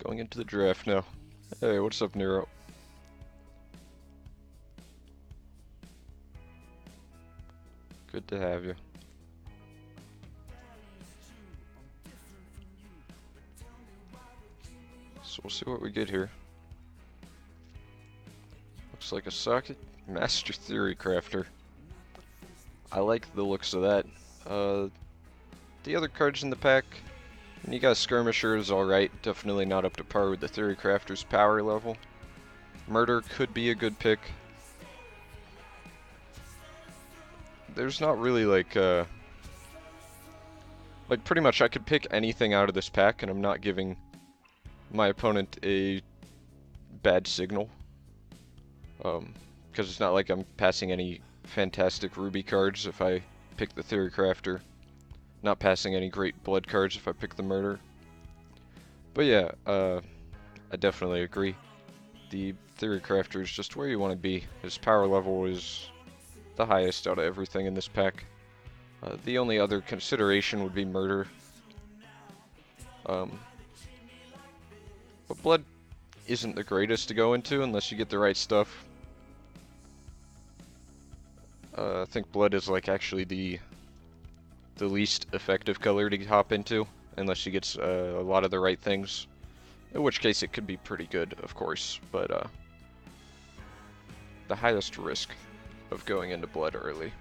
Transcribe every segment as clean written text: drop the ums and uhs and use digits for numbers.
Going into the draft now. Hey, what's up, Nero? Good to have you. So we'll see what we get here. Looks like a socket Master Theory Crafter. I like the looks of that. The other cards in the pack, you got Skirmisher is alright, definitely not up to par with the Theory Crafter's power level. Murder could be a good pick. There's not really like pretty much I could pick anything out of this pack and I'm not giving my opponent a bad signal. Because it's not like I'm passing any fantastic ruby cards if I pick the Theory Crafter. Not passing any great blood cards if I pick the murder. But yeah, I definitely agree. The Theory Crafter is just where you want to be. His power level is the highest out of everything in this pack. The only other consideration would be murder. But blood isn't the greatest to go into unless you get the right stuff. I think blood is like actually the least effective color to hop into unless she gets a lot of the right things. In which case it could be pretty good, of course, but the highest risk of going into blood early.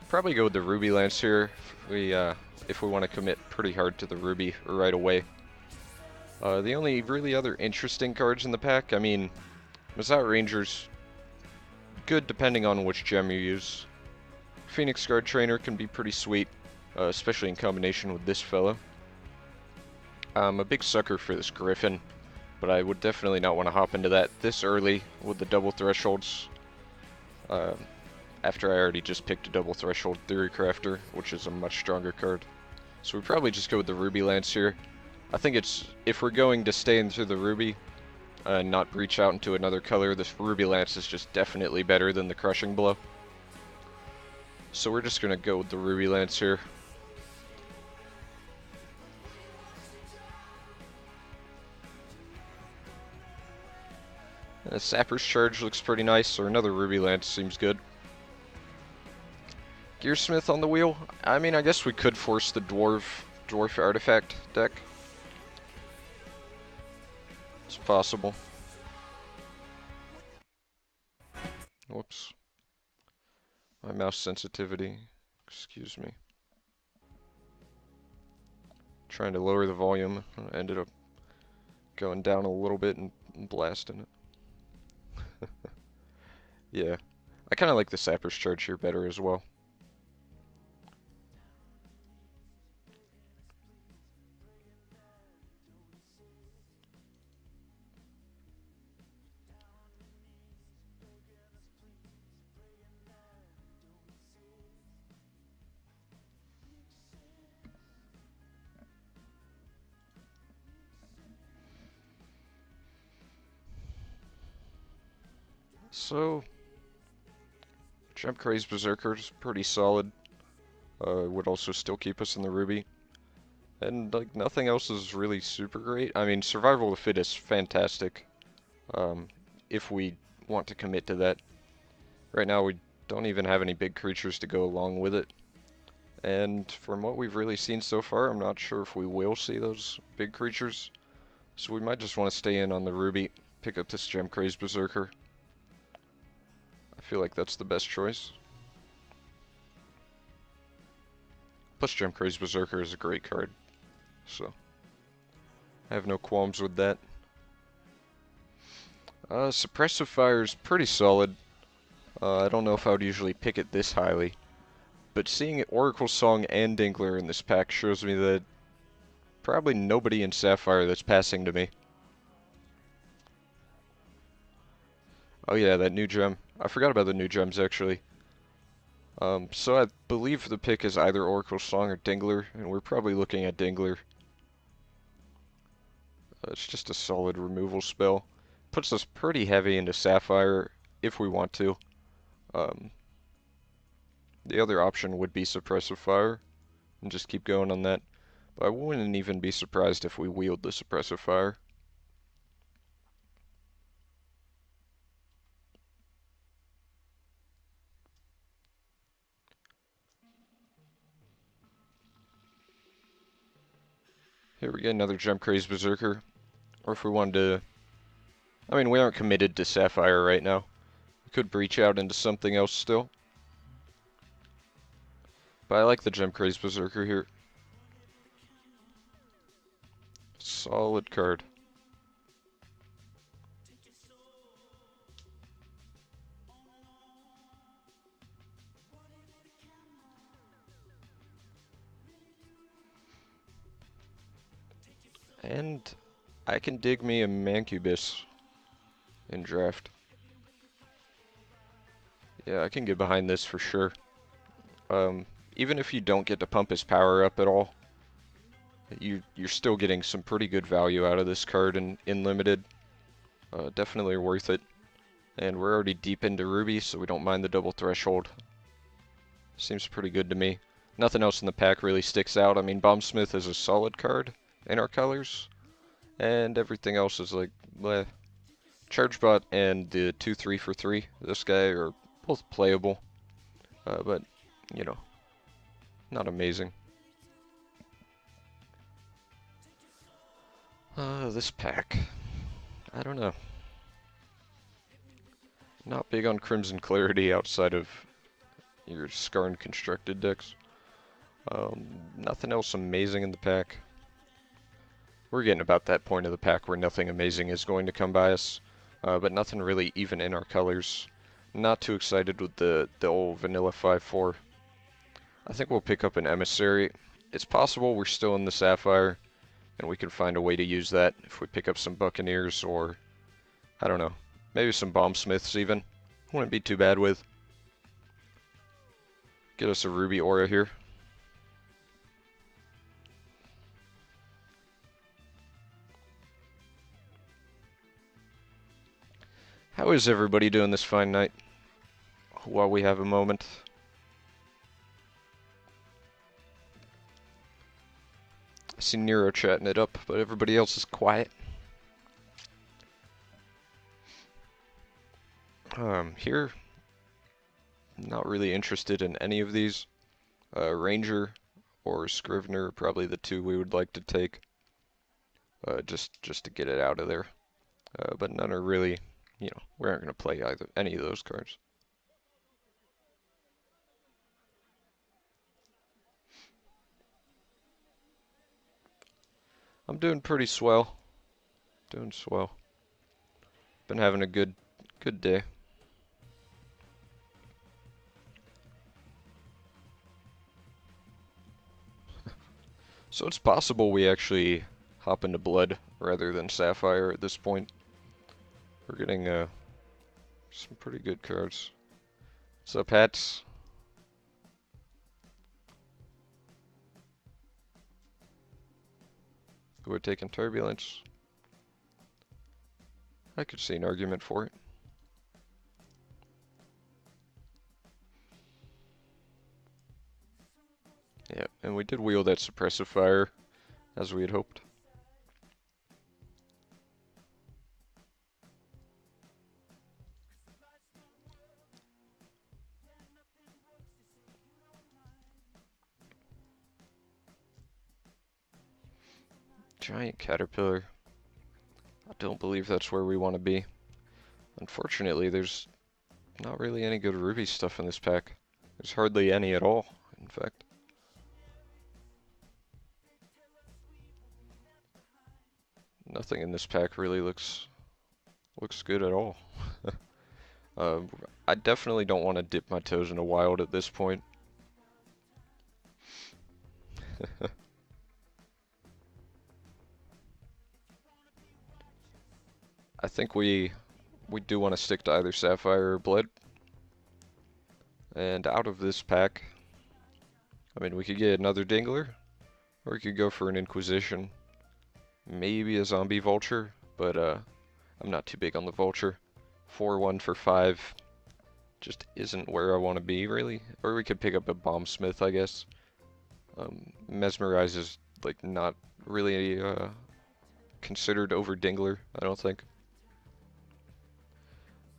Probably go with the Ruby Lance here if we want to commit pretty hard to the Ruby right away. The only really other interesting cards in the pack, I mean, Mazout Ranger's good depending on which gem you use. Phoenix Guard Trainer can be pretty sweet, especially in combination with this fella. I'm a big sucker for this Griffin, but I would definitely not want to hop into that this early with the double thresholds. After I already just picked a double threshold Theory Crafter, which is a much stronger card. So we probably just go with the Ruby Lance here. I think it's, if we're going to stay into the Ruby and not breach out into another color, this Ruby Lance is just definitely better than the Crushing Blow. So we're just going to go with the Ruby Lance here. Sapper's Charge looks pretty nice, so another Ruby Lance seems good. Gearsmith on the wheel. I mean, I guess we could force the Dwarf Artifact deck. It's possible. Whoops. My mouse sensitivity. Excuse me. Trying to lower the volume. I ended up going down a little bit and blasting it. Yeah. I kind of like the Sapper's Charge here better as well. So, Gem Crazed Berserker's pretty solid. Would also still keep us in the Ruby. And like nothing else is really super great. I mean, Survival of the Fittest, fantastic. If we want to commit to that. Right now we don't even have any big creatures to go along with it. And from what we've really seen so far, I'm not sure if we will see those big creatures. So we might just want to stay in on the Ruby, pick up this Gem Crazed Berserker. I feel like that's the best choice. Plus Gem Crazed Berserker is a great card. So, I have no qualms with that. Suppressive Fire is pretty solid. I don't know if I would usually pick it this highly. But seeing Oracle Song and Dingler in this pack shows me that probably nobody in Sapphire that's passing to me. Oh yeah, that new gem. I forgot about the new gems actually. So I believe the pick is either Oracle Song or Dingler, and we're probably looking at Dingler. It's just a solid removal spell. Puts us pretty heavy into Sapphire if we want to. The other option would be Suppressive Fire, and just keep going on that. But I wouldn't even be surprised if we wield the Suppressive Fire. Here we get another Gem Crazed Berserker. Or if we wanted to... I mean, we aren't committed to Sapphire right now. We could breach out into something else still. But I like the Gem Crazed Berserker here. Solid card. And I can dig me a Mancubus in draft. Yeah, I can get behind this for sure. Even if you don't get to pump his power up at all, you're still getting some pretty good value out of this card in limited. Definitely worth it. And we're already deep into Ruby, so we don't mind the double threshold. Seems pretty good to me. Nothing else in the pack really sticks out. I mean, Bombsmith is a solid card in our colors, and everything else is like, bleh. Chargebot and the 2-3 for 3, this guy, are both playable, but, you know, not amazing. This pack, I don't know. Not big on Crimson Clarity outside of your Skarn constructed decks. Nothing else amazing in the pack. We're getting about that point of the pack where nothing amazing is going to come by us, but nothing really even in our colors. Not too excited with the old vanilla 5-4. I think we'll pick up an Emissary. It's possible we're still in the Sapphire, and we can find a way to use that if we pick up some Buccaneers or, I don't know, maybe some Bombsmiths even. Wouldn't be too bad with. Get us a Ruby Aura here. How is everybody doing this fine night? While we have a moment. I see Nero chatting it up, but everybody else is quiet. Here, not really interested in any of these. Ranger or Scrivener are probably the two we would like to take. Just to get it out of there. But none are really, you know, we aren't going to play either any of those cards. I'm doing pretty swell. Doing swell. Been having a good day. So it's possible we actually hop into Blood rather than Sapphire at this point. We're getting some pretty good cards. What's up, Hats? We're taking Turbulence. I could see an argument for it. Yeah, and we did wield that Suppressive Fire, as we had hoped. Giant Caterpillar. I don't believe that's where we want to be. Unfortunately, there's not really any good Ruby stuff in this pack. There's hardly any at all, in fact. Nothing in this pack really looks good at all. I definitely don't want to dip my toes in a wild at this point. I think we do want to stick to either Sapphire or Blood. And out of this pack, I mean, we could get another Dingler, or we could go for an Inquisition. Maybe a Zombie Vulture, but I'm not too big on the Vulture. 4-1 for 5 just isn't where I want to be, really. Or we could pick up a Bombsmith, I guess. Mesmerize is like not really considered over Dingler, I don't think.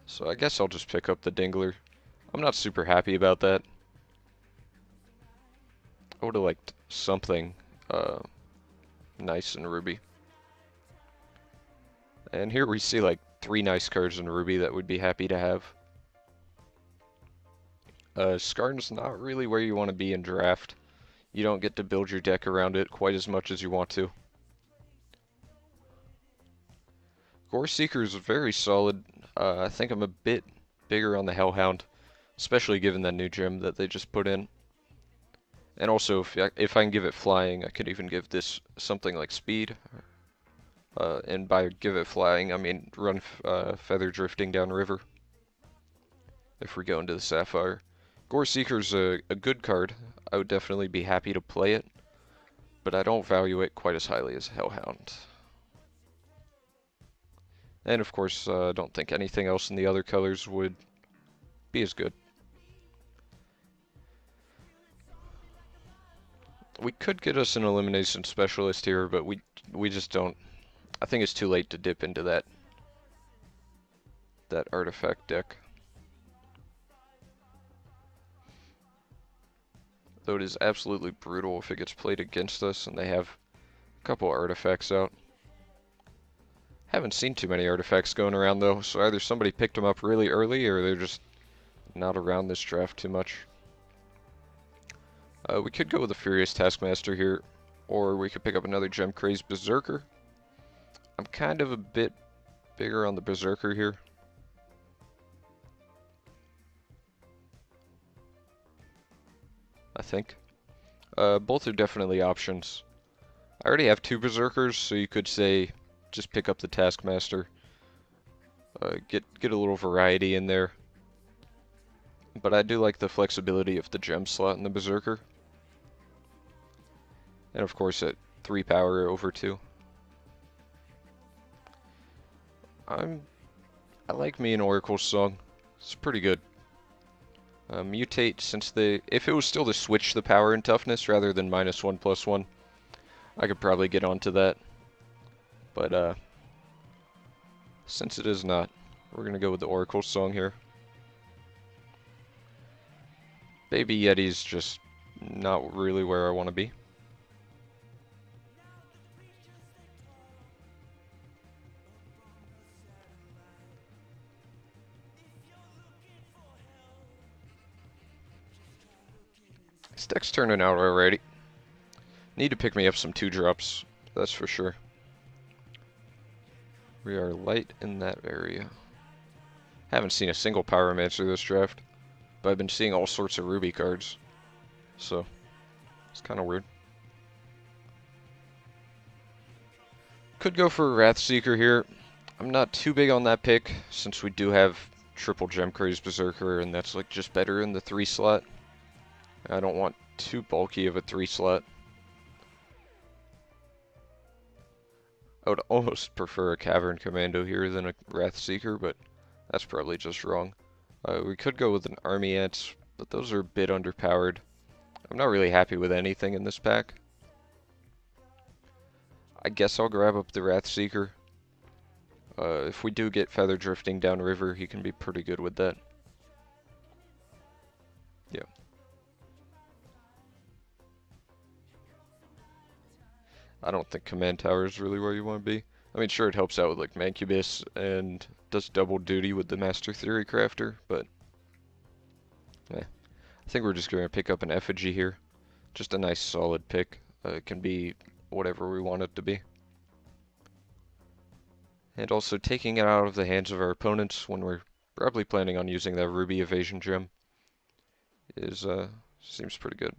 So I guess I'll just pick up the Dingler. I'm not super happy about that. I would have liked something uh, nice in Ruby. And here we see like 3 nice cards in Ruby that we'd be happy to have. Skarn's not really where you want to be in draft. You don't get to build your deck around it quite as much as you want to. Gore Seeker is very solid. I think I'm a bit bigger on the Hellhound, especially given that new gem that they just put in. And also, if I can give it flying, I could even give this something like speed. And by give it flying, I mean run Feather Drifting down river. If we go into the Sapphire. Gore Seeker's a good card. I would definitely be happy to play it, but I don't value it quite as highly as Hellhound. And of course, I don't think anything else in the other colors would be as good. We could get us an elimination specialist here, but we just don't. I think it's too late to dip into that artifact deck. Though it is absolutely brutal if it gets played against us and they have a couple artifacts out. Haven't seen too many artifacts going around though, so either somebody picked them up really early or they're just not around this draft too much. We could go with the Furious Taskmaster here, or we could pick up another Gem Crazed Berserker. I'm kind of a bit bigger on the Berserker here. I think. Both are definitely options. I already have 2 Berserkers, so you could say just pick up the Taskmaster. Get a little variety in there. But I do like the flexibility of the gem slot in the Berserker. And of course at 3 power over 2. I like me an Oracle Song. It's pretty good. Mutate, since if it was still to switch the power and toughness rather than -1/+1, I could probably get onto that. But since it is not, we're gonna go with the Oracle Song here. Baby Yeti's just not really where I want to be. This deck's turning out already. Need to pick me up some 2-drops, that's for sure. We are light in that area. Haven't seen a single Pyromancer this draft, but I've been seeing all sorts of Ruby cards, so it's kind of weird. Could go for a Wrathseeker here. I'm not too big on that pick, since we do have triple Gem Crazed Berserker, and that's like just better in the 3 slot. I don't want too bulky of a 3 slot. I would almost prefer a Cavern Commando here than a Wrathseeker, but that's probably just wrong. We could go with an Army Ants, but those are a bit underpowered. I'm not really happy with anything in this pack. I guess I'll grab up the Wrathseeker. If we do get Feather Drifting down river, he can be pretty good with that. Yeah. I don't think Command Tower is really where you want to be. I mean, sure, it helps out with like Mancubus and does double duty with the Master Theory Crafter, but I think we're just going to pick up an Effigy here. Just a nice solid pick. It can be whatever we want it to be. And also taking it out of the hands of our opponents when we're probably planning on using that Ruby Evasion Gem is seems pretty good.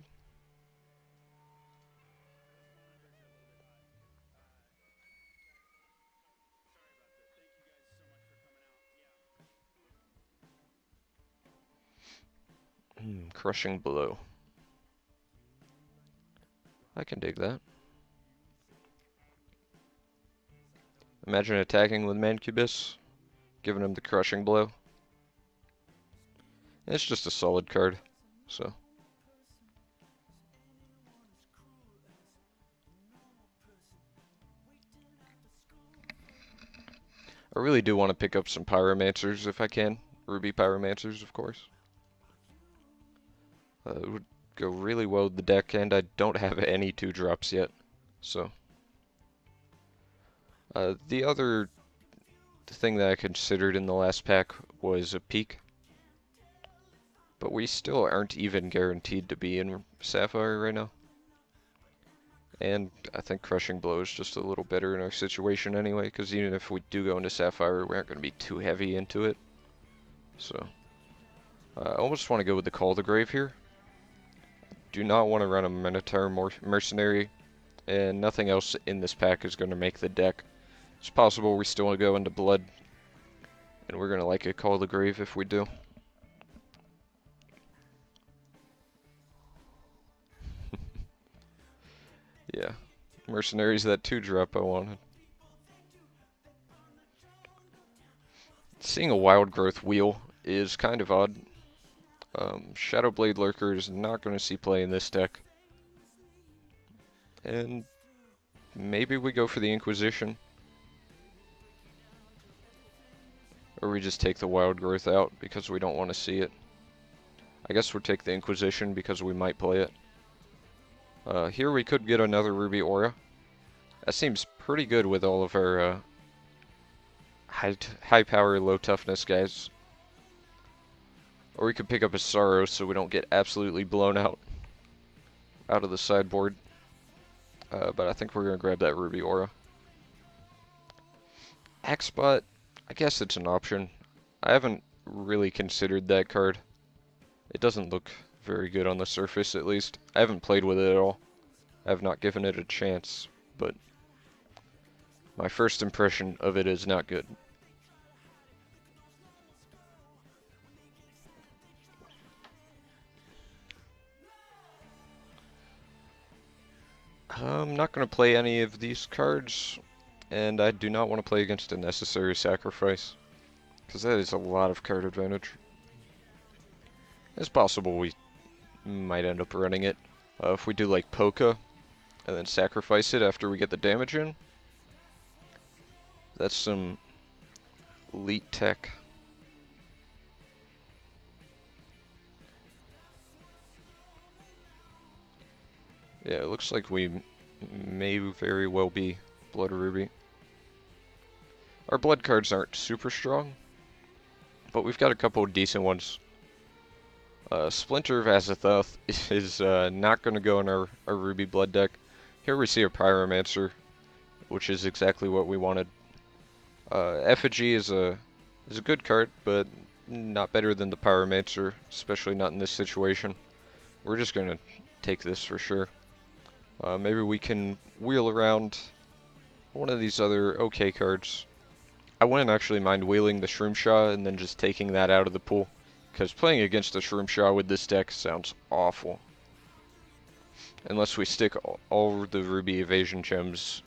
Crushing Blow. I can dig that. Imagine attacking with Mancubus, giving him the Crushing Blow. It's just a solid card, so. I really do want to pick up some pyromancers if I can. Ruby pyromancers, of course. It would go really well with the deck, and I don't have any 2-drops yet. So, the other thing that I considered in the last pack was a peak. But we still aren't even guaranteed to be in Sapphire right now. And I think Crushing Blow is just a little better in our situation anyway, because even if we do go into Sapphire, we aren't going to be too heavy into it. So, I almost want to go with the Call to Grave here. Do not want to run a Minotaur Mercenary, and nothing else in this pack is going to make the deck. It's possible we still want to go into Blood, and we're going to like a Call to Grave if we do. Yeah, Mercenary's that 2-drop I wanted. Seeing a Wild Growth wheel is kind of odd. Shadowblade Lurker is not going to see play in this deck. And maybe we go for the Inquisition. Or we just take the Wild Growth out because we don't want to see it. I guess we'll take the Inquisition because we might play it. Here we could get another Ruby Aura. That seems pretty good with all of our high power, low toughness guys. Or we could pick up a Sorrow so we don't get absolutely blown out of the sideboard. But I think we're going to grab that Ruby Aura. Axebot, I guess it's an option. I haven't really considered that card. It doesn't look very good on the surface, at least. I haven't played with it at all. I have not given it a chance, but my first impression of it is not good. I'm not going to play any of these cards, and I do not want to play against a Necessary Sacrifice, because that is a lot of card advantage. It's possible we might end up running it. If we do like Polka, and then sacrifice it after we get the damage in, that's some elite tech. Yeah, it looks like we may very well be Blood Ruby. Our blood cards aren't super strong, but we've got a couple of decent ones. Splinter of Azathoth is not going to go in our Ruby Blood deck. Here we see a Pyromancer, which is exactly what we wanted. Effigy is a good card, but not better than the Pyromancer, especially not in this situation. We're just going to take this for sure. Maybe we can wheel around one of these other okay cards. I wouldn't actually mind wheeling the Shroomshaw and then just taking that out of the pool, because playing against the Shroomshaw with this deck sounds awful. Unless we stick all the Ruby Evasion Gems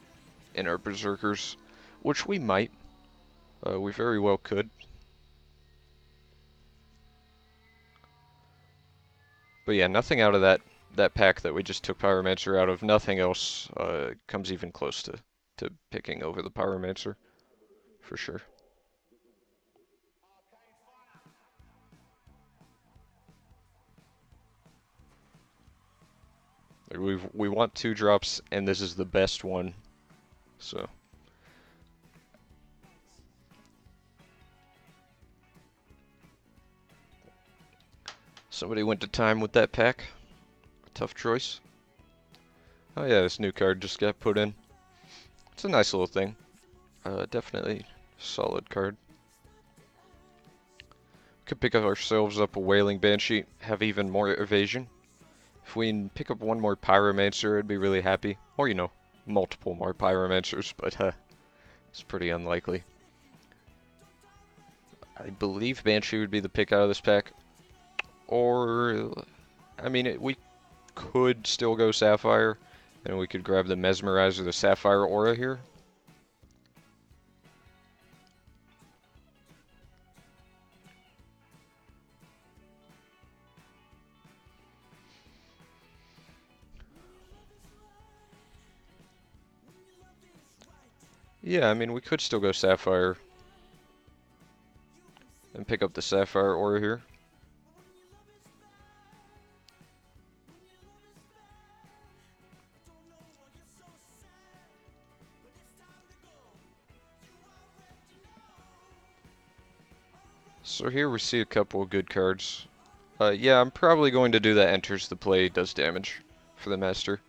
in our Berserkers, which we might. We very well could. But yeah, nothing out of that pack that we just took Pyromancer out of, nothing else comes even close to picking over the Pyromancer, for sure. We want 2-drops, and this is the best one, so. Somebody went to time with that pack. Tough choice. Oh yeah, this new card just got put in. It's a nice little thing. Definitely solid card. Could pick up ourselves up a Wailing Banshee, have even more evasion. If we can pick up one more Pyromancer, I'd be really happy. Or, you know, multiple more Pyromancers, but it's pretty unlikely. I believe Banshee would be the pick out of this pack. Or, I mean, we could still go Sapphire, and we could grab the Mesmerize or the Sapphire Aura here. Yeah, I mean, we could still go Sapphire. pick up the Sapphire Aura here. So here we see a couple of good cards. Yeah, I'm probably going to do that enters the play, does damage for the Master.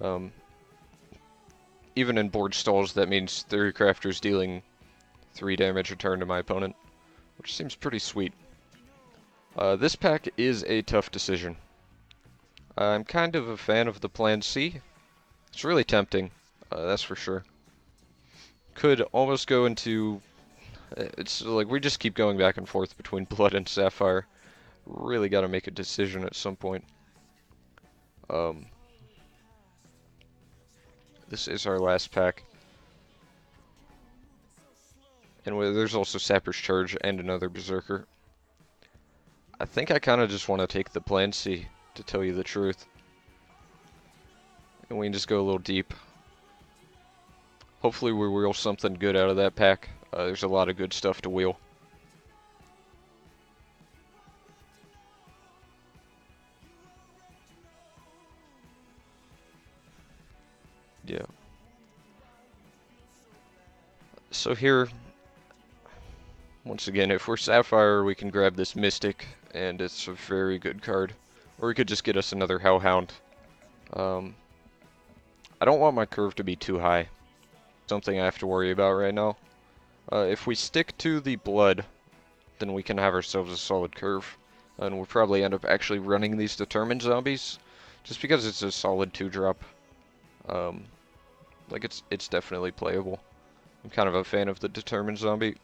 Um, even in board stalls, that means Theory Crafter's dealing 3 damage a turn to my opponent, which seems pretty sweet. This pack is a tough decision. I'm kind of a fan of the Plan C. It's really tempting, that's for sure. Could almost go into... It's like we just keep going back and forth between Blood and Sapphire. Really got to make a decision at some point. This is our last pack. And there's also Sapper's Charge and another Berserker. I think I kind of just want to take the Plan C, to tell you the truth. And we can just go a little deep. Hopefully we wheel something good out of that pack. There's a lot of good stuff to wheel. Yeah. So here, once again, if we're Sapphire, we can grab this Mystic, and it's a very good card. Or we could just get us another Hellhound. I don't want my curve to be too high. Something I have to worry about right now. If we stick to the Blood, then we can have ourselves a solid curve. And we'll probably end up actually running these Determined Zombies, just because it's a solid 2-drop. Like, it's definitely playable. I'm kind of a fan of the Determined Zombie.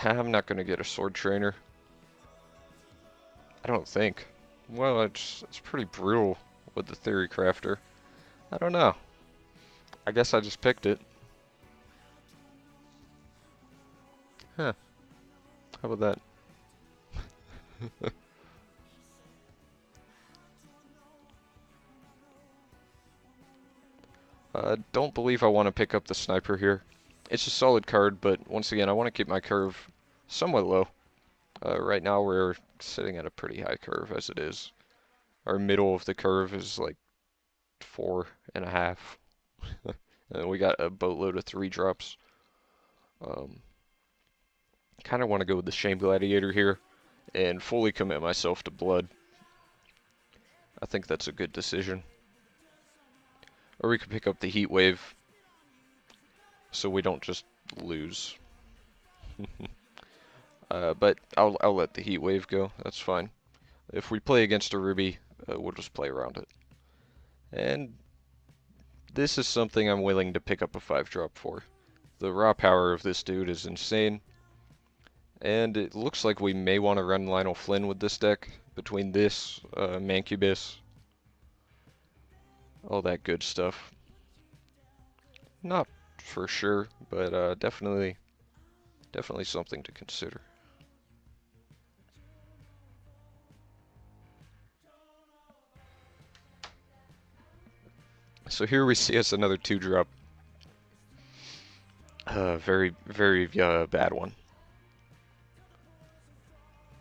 I'm not going to get a Sword Trainer. I don't think. Well, it's pretty brutal with the Theory Crafter. I don't know. I guess I just picked it. Huh. How about that? Don't believe I want to pick up the Sniper here. It's a solid card, but once again, I want to keep my curve somewhat low. Right now we're sitting at a pretty high curve as it is. Our middle of the curve is like 4.5. And we got a boatload of 3-drops. Kind of want to go with the Shame Gladiator here and fully commit myself to Blood. I think that's a good decision. Or we could pick up the Heat Wave so we don't just lose. But I'll let the Heat Wave go. That's fine. If we play against a Ruby, we'll just play around it. And this is something I'm willing to pick up a 5-drop for. The raw power of this dude is insane. And it looks like we may want to run Lionel Flynn with this deck. Between this, Mancubus, all that good stuff. Not for sure, but definitely something to consider. So here we see us another 2-drop. Very bad one.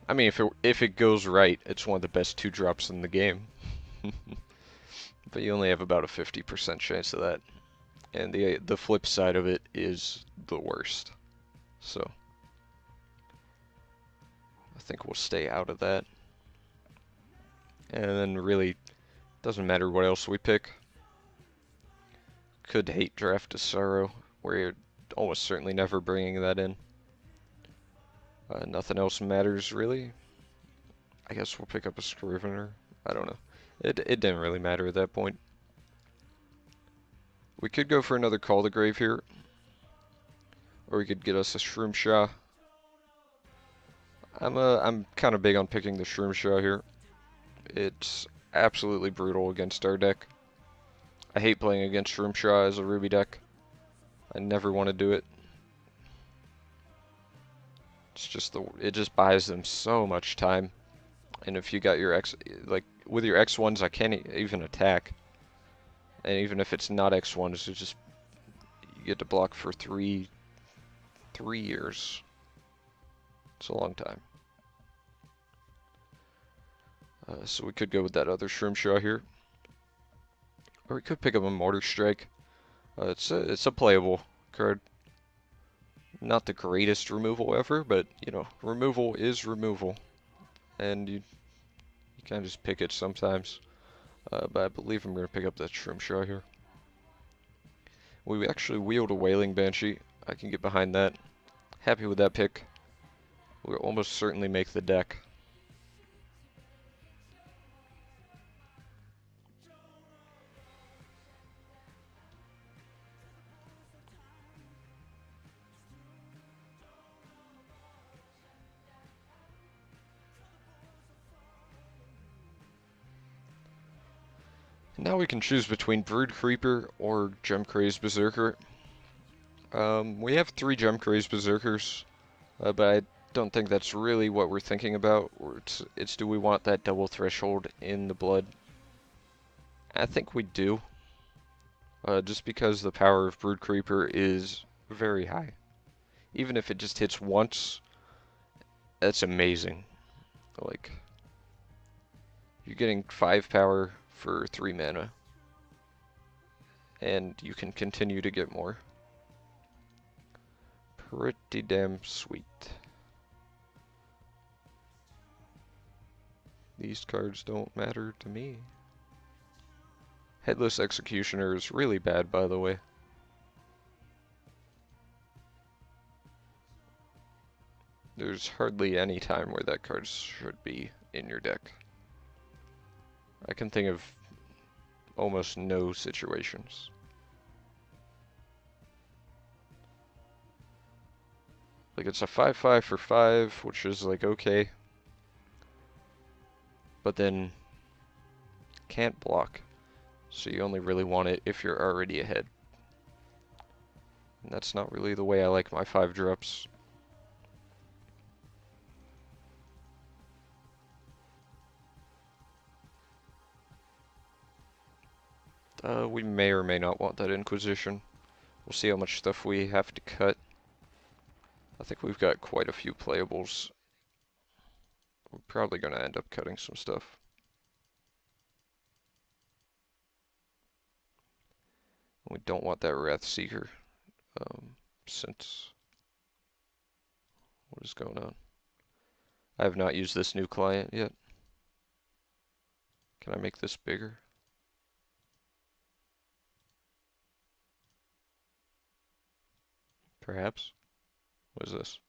I mean, if it goes right, it's one of the best 2-drops in the game. But you only have about a 50% chance of that. And the flip side of it is the worst. So I think we'll stay out of that. And then really doesn't matter what else we pick. Could hate draft to Sorrow, where you're almost certainly never bringing that in. Nothing else matters really. I guess we'll pick up a Scrivener. I don't know. It didn't really matter at that point. We could go for another Call the Grave here. Or we could get us a Shroomshaw. I'm kind of big on picking the Shroomshaw here. It's absolutely brutal against our deck. I hate playing against Shroomshaw as a Ruby deck. I never want to do it. It's just it just buys them so much time. And if you got your X, like with your X1s, I can't even attack. And even if it's not X1s, it's just you get to block for three years. It's a long time. So we could go with that other Shroom Shaw here. Or we could pick up a Mortar Strike. It's a playable card. Not the greatest removal ever, but, you know, removal is removal. And you kind of just pick it sometimes. But I believe I'm going to pick up that Shroom Shaw here. We actually wield a Wailing Banshee. I can get behind that. Happy with that pick. We'll almost certainly make the deck. Now we can choose between Brood Creeper or Gem Crazed Berserker. We have 3 Gem Crazed Berserkers, but I don't think that's really what we're thinking about. It's do we want that double threshold in the blood? I think we do, just because the power of Brood Creeper is very high. Even if it just hits once, that's amazing. Like, you're getting 5 power for 3 mana, and you can continue to get more. Pretty damn sweet. These cards don't matter to me. Headless Executioner is really bad, by the way. There's hardly any time where that card should be in your deck. I can think of almost no situations. Like, it's a 5/5 for 5, which is like okay. But then can't block. So you only really want it if you're already ahead. And that's not really the way I like my 5-drops. We may or may not want that Inquisition. We'll see how much stuff we have to cut. I think we've got quite a few playables. We're probably going to end up cutting some stuff. We don't want that Wrath Seeker, since... What is going on? I have not used this new client yet. Can I make this bigger? Perhaps? What is this?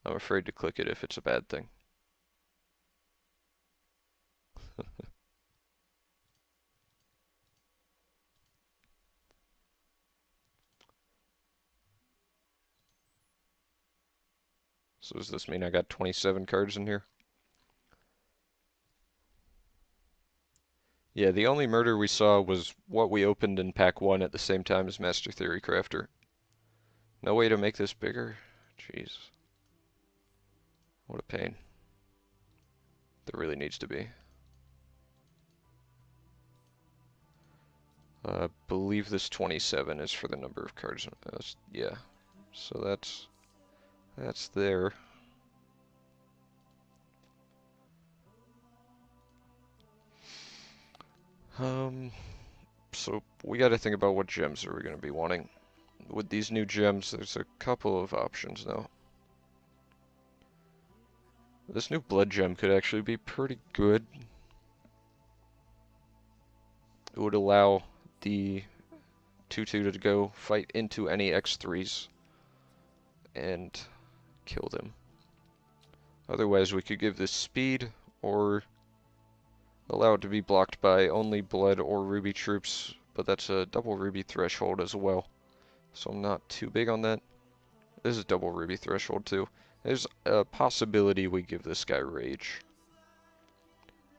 I'm afraid to click it if it's a bad thing. So does this mean I got 27 cards in here? Yeah, the only murder we saw was what we opened in pack 1 at the same time as Master Theory Crafter. No way to make this bigger? Jeez. What a pain. There really needs to be. I believe this 27 is for the number of cards. Yeah, so that's there. So we got to think about what gems are we going to be wanting. With these new gems, there's a couple of options now. This new blood gem could actually be pretty good. It would allow the 2/2 to go fight into any X3s and kill them. Otherwise, we could give this speed or allow it to be blocked by only blood or ruby troops, but that's a double ruby threshold as well. So I'm not too big on that. This is double ruby threshold too. There's a possibility we give this guy rage.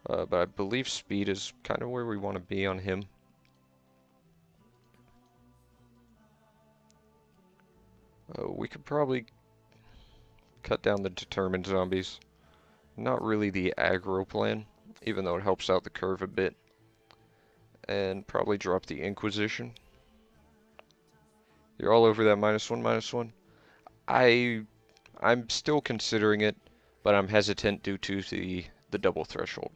But I believe speed is kind of where we want to be on him. We could probably cut down the determined zombies. Not really the aggro plan, even though it helps out the curve a bit. And probably drop the Inquisition. You're all over that -1/-1. I I'm still considering it, but I'm hesitant due to the double threshold.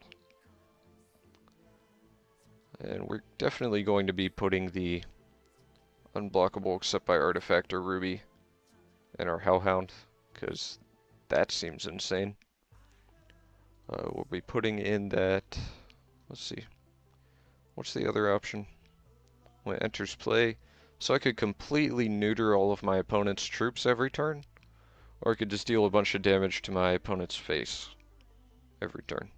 And we're definitely going to be putting the unblockable except by artifact or ruby in our Hellhound, because that seems insane. We'll be putting in that, let's see, what's the other option? When it enters play, so I could completely neuter all of my opponent's troops every turn, or I could just deal a bunch of damage to my opponent's face every turn.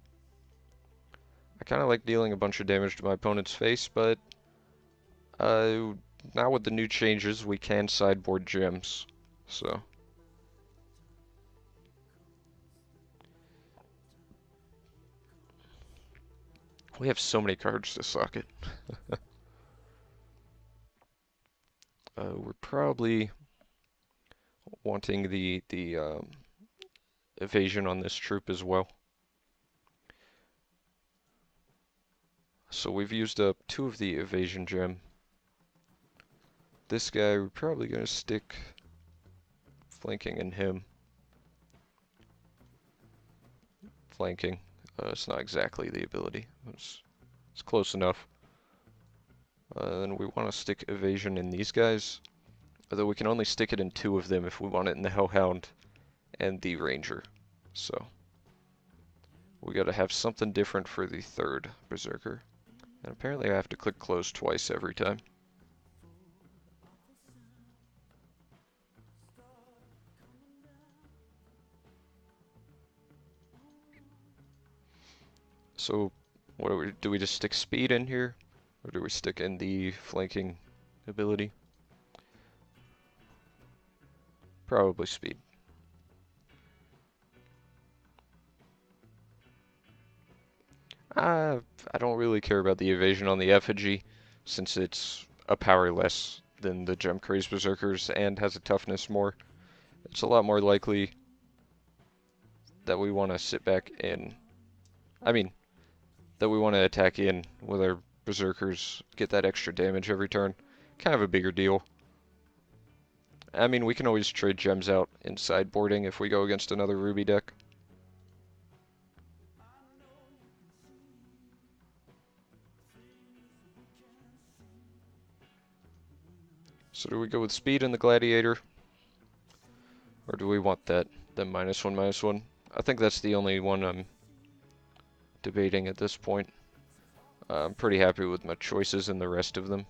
I kind of like dealing a bunch of damage to my opponent's face, but now with the new changes, we can sideboard gems, so. We have so many cards to socket. We're probably wanting the evasion on this troop as well. So we've used up 2 of the evasion gem. This guy, we're probably going to stick flanking in him. Flanking. It's not exactly the ability. It's close enough. Then we want to stick evasion in these guys. Although we can only stick it in 2 of them if we want it in the Hellhound and the Ranger. So we got to have something different for the 3rd Berserker. And apparently I have to click close twice every time. So what do we just stick speed in here? Or do we stick in the flanking ability? Probably speed. I don't really care about the evasion on the effigy, since it's a power less than the Gem Crazed Berserkers and has a toughness more. It's a lot more likely that we want to sit back in. That we want to attack in with our Berserkers, get that extra damage every turn. Kind of a bigger deal. We can always trade gems out in sideboarding if we go against another Ruby deck. So do we go with speed in the Gladiator? Or do we want that -1/-1? I think that's the only one I'm debating at this point. I'm pretty happy with my choices and the rest of them.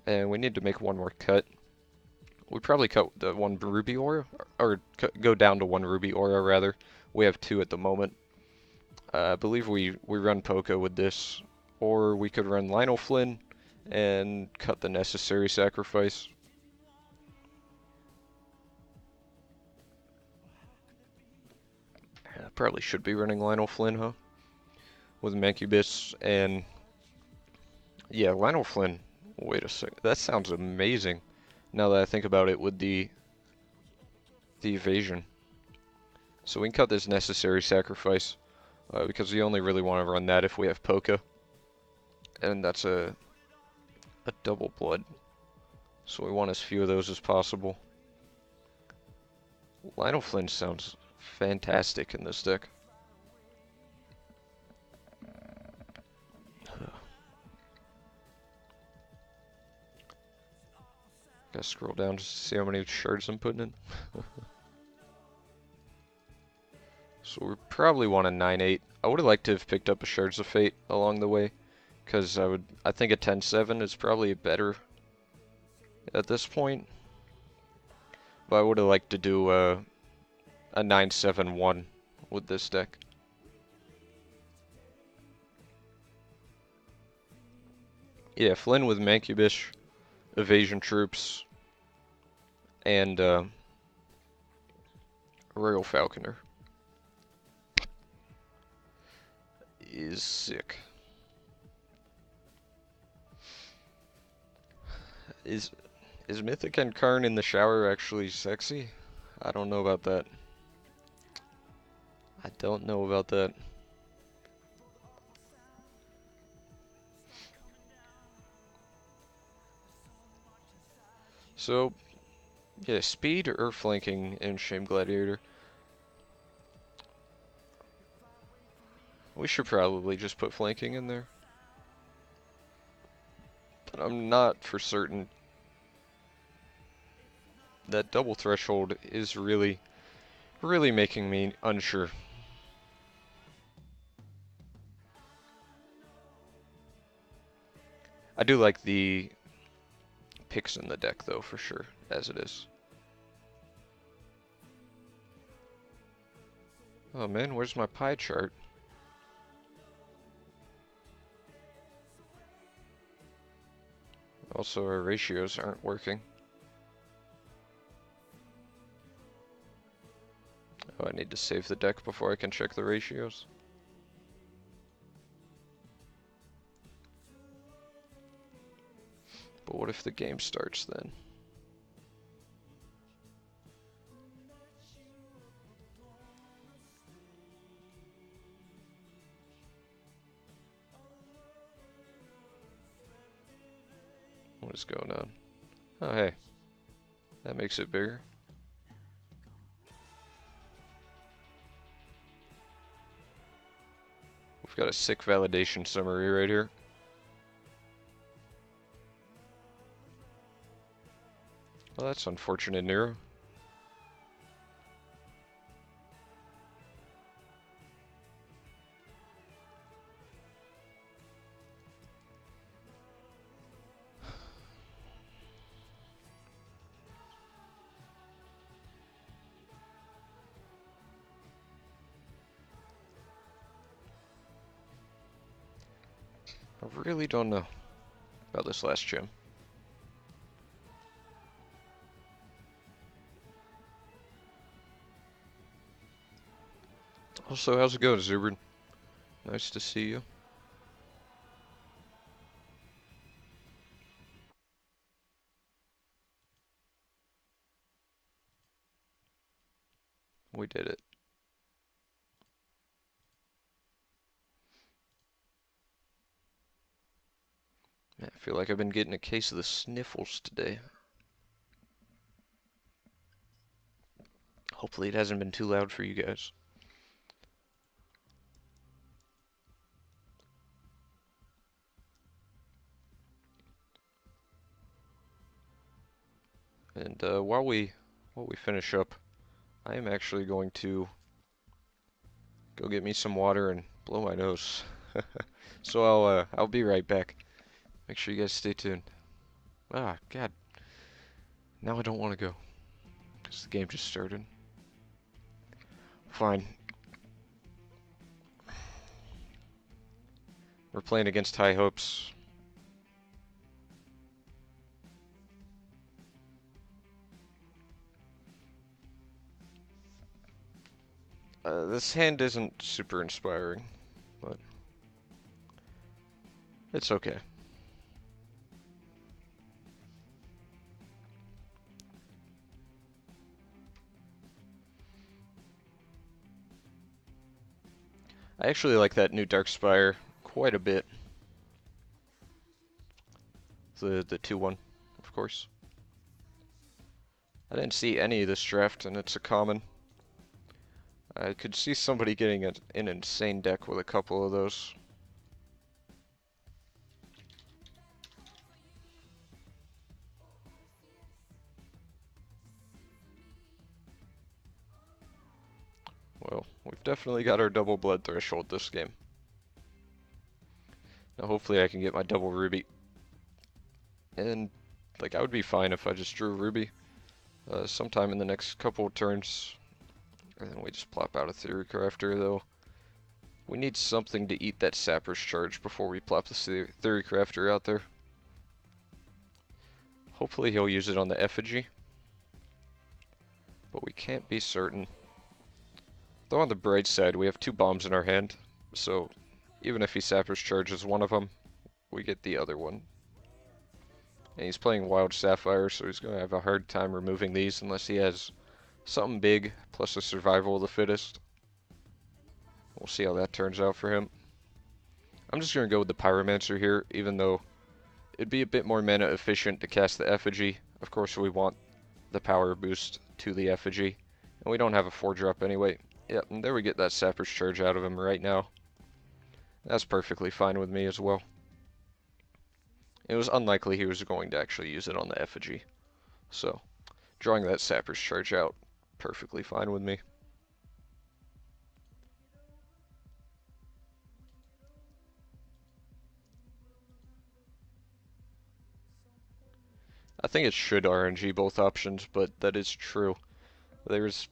And we need to make one more cut. We probably cut the 1 Ruby Aura, or go down to 1 Ruby Aura rather. We have 2 at the moment. I believe we run Poké with this, or we could run Lionel Flynn and cut the necessary sacrifice. I probably should be running Lionel Flynn, huh? With Mancubus and... Yeah, Lionel Flynn. Wait a second. That sounds amazing. Now that I think about it with the evasion. So we can cut this necessary sacrifice. Because we only really want to run that if we have Poké. And that's a double blood. So we want as few of those as possible. Lionel Flynn sounds fantastic in this deck. Gotta scroll down just to see how many shards I'm putting in. So we probably want a 9-8. I would have liked to have picked up a Shards of Fate along the way, because I think a 10-7 is probably better at this point. But I would have liked to do a 9-7-1 with this deck. Yeah, Flynn with Mancubus, Evasion Troops, and Royal Falconer is sick. Is Mythic and Karn in the shower actually sexy? I don't know about that. I don't know about that. So, Yeah, speed or flanking in Shame Gladiator. We should probably just put flanking in there. But I'm not for certain. That double threshold is really, really making me unsure. I do like the picks in the deck though, for sure, as it is. Oh man, where's my pie chart? Also, our ratios aren't working. Oh, I need to save the deck before I can check the ratios. But what if the game starts then? What is going on? Oh, hey. That makes it bigger. We've got a sick validation summary right here. Well, that's unfortunate, Nero. I really don't know about this last gym. Also, how's it going, Zubrin? Nice to see you. We did it. Man, I feel like I've been getting a case of the sniffles today. Hopefully it hasn't been too loud for you guys. And while we finish up, I am actually going to go get me some water and blow my nose. So I'll be right back. Make sure you guys stay tuned. Ah, God. Now I don't want to go. Because the game just started. Fine. We're playing against high hopes. This hand isn't super inspiring, but it's okay. I actually like that new Dark Spire quite a bit. The 2-1, of course. I didn't see any of this draft, and it's a common. I could see somebody getting an insane deck with a couple of those. Well, we've definitely got our double blood threshold this game. Now hopefully I can get my double ruby. And, like, I would be fine if I just drew ruby sometime in the next couple of turns. And then we just plop out a Theory Crafter, though. We need something to eat that Sapper's Charge before we plop the Theory Crafter out there. Hopefully he'll use it on the Effigy. But we can't be certain. Though on the bright side, we have 2 bombs in our hand. So even if he Sapper's Charges one of them, we get the other one. And he's playing Wild Sapphire, so he's going to have a hard time removing these unless he has something big, plus a survival of the fittest. We'll see how that turns out for him. I'm just going to go with the Pyromancer here, even though it'd be a bit more mana efficient to cast the Effigy. Of course, we want the power boost to the effigy. And we don't have a 4-drop anyway. Yep, and there we get that Sapper's Charge out of him right now. That's perfectly fine with me as well. It was unlikely he was going to actually use it on the effigy. So, drawing that Sapper's Charge out, perfectly fine with me. I think it should RNG both options, but that is true. There's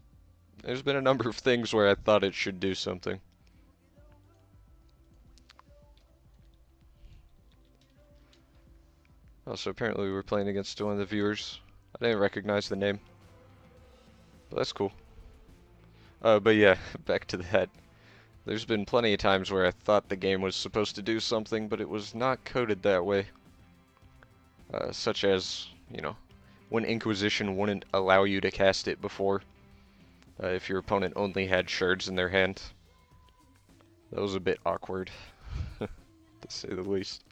been a number of things where I thought it should do something. Also, apparently we were playing against one of the viewers. I didn't recognize the name, but that's cool. But yeah, back to that. There's been plenty of times where I thought the game was supposed to do something, but it was not coded that way. Such as, you know, when Inquisition wouldn't allow you to cast it before, if your opponent only had shards in their hand. That was a bit awkward, to say the least.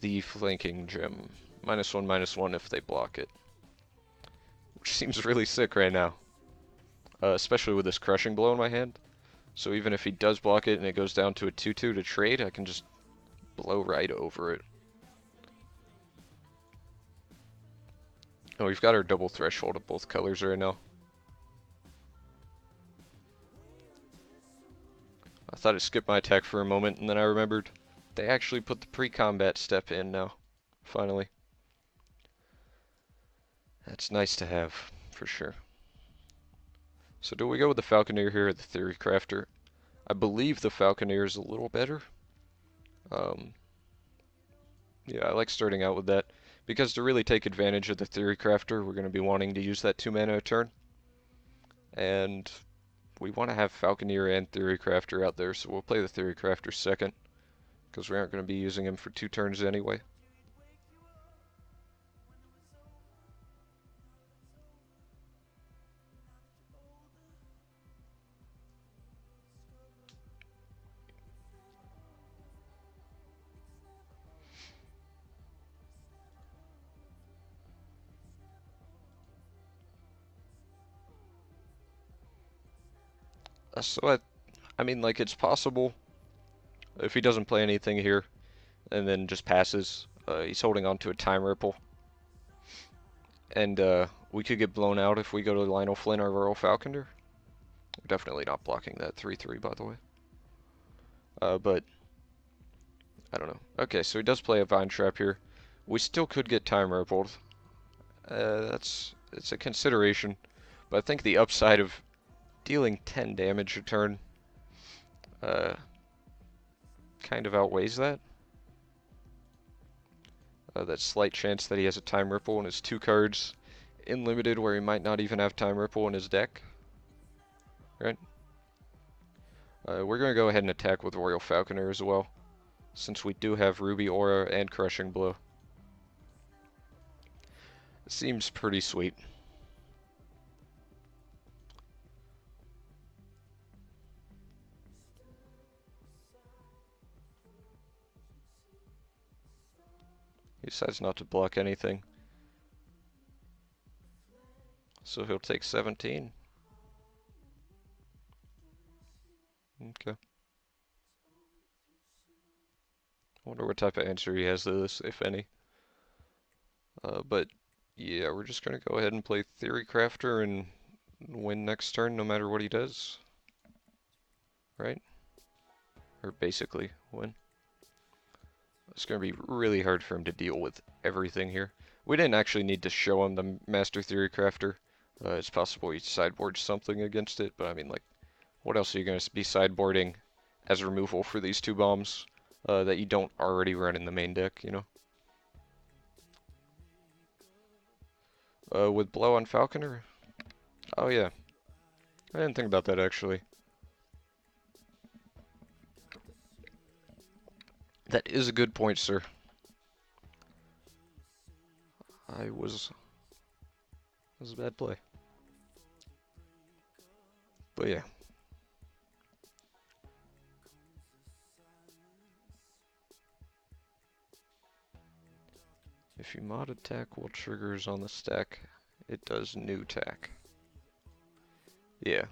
The flanking gem. -1/-1 if they block it. Which seems really sick right now. Especially with this crushing blow in my hand. So even if he does block it and it goes down to a 2/2 to trade, I can just blow right over it. Oh, we've got our double threshold of both colors right now. I thought it skipped my attack for a moment, and then I remembered they actually put the pre-combat step in now. Finally. That's nice to have, for sure. So do we go with the Falconeer here or the Theory Crafter? I believe the Falconeer is a little better. Yeah, I like starting out with that. Because to really take advantage of the Theory Crafter, we're going to be wanting to use that 2 mana a turn. And we want to have Falconeer and Theory Crafter out there, so we'll play the Theory Crafter second. Because we aren't going to be using him for 2 turns anyway. So I mean, like, it's possible if he doesn't play anything here and then just passes. He's holding on to a Time Ripple. And we could get blown out if we go to Lionel Flynn or Royal Falconer. We're definitely not blocking that 3/3, by the way. But I don't know. Okay, so he does play a Vine Trap here. We still could get Time Rippled. It's a consideration, but I think the upside of dealing 10 damage a turn kind of outweighs that. That slight chance that he has a Time Ripple in his 2 cards in Limited where he might not even have Time Ripple in his deck. Right? We're going to go ahead and attack with Royal Falconer as well, since we do have Ruby Aura and Crushing Blow. It seems pretty sweet. He decides not to block anything. So he'll take 17. Okay. I wonder what type of answer he has to this, if any. But yeah, we're just gonna go ahead and play Theory Crafter and win next turn no matter what he does. Right? Or basically win. It's gonna be really hard for him to deal with everything here. We didn't actually need to show him the Master Theory Crafter. It's possible he sideboards something against it, but I mean, like, what else are you going to be sideboarding as removal for these 2 bombs that you don't already run in the main deck, you know? With Blow on Falconer? Oh yeah. I didn't think about that actually. That is a good point, sir. That was a bad play. But yeah. If you mod attack while triggers on the stack, it does new attack. Yeah,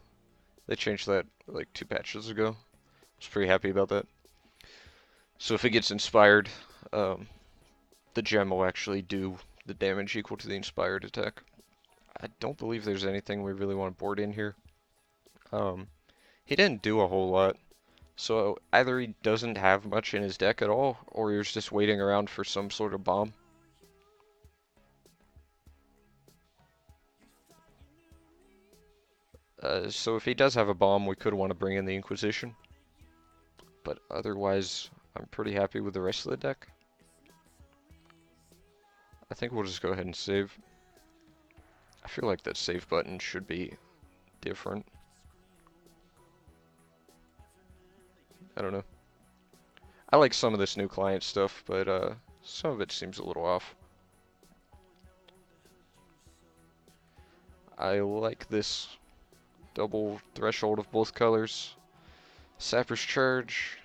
they changed that like 2 patches ago. I was pretty happy about that. So if it gets inspired, the gem will actually do the damage equal to the inspired attack. I don't believe there's anything we really want to board in here. He didn't do a whole lot, so either he doesn't have much in his deck at all, or he was just waiting around for some sort of bomb. So if he does have a bomb, we could want to bring in the Inquisition. But otherwise, I'm pretty happy with the rest of the deck. I think we'll just go ahead and save. I feel like that save button should be different. I don't know. I like some of this new client stuff, but some of it seems a little off. I like this double threshold of both colors. Sapper's Charge.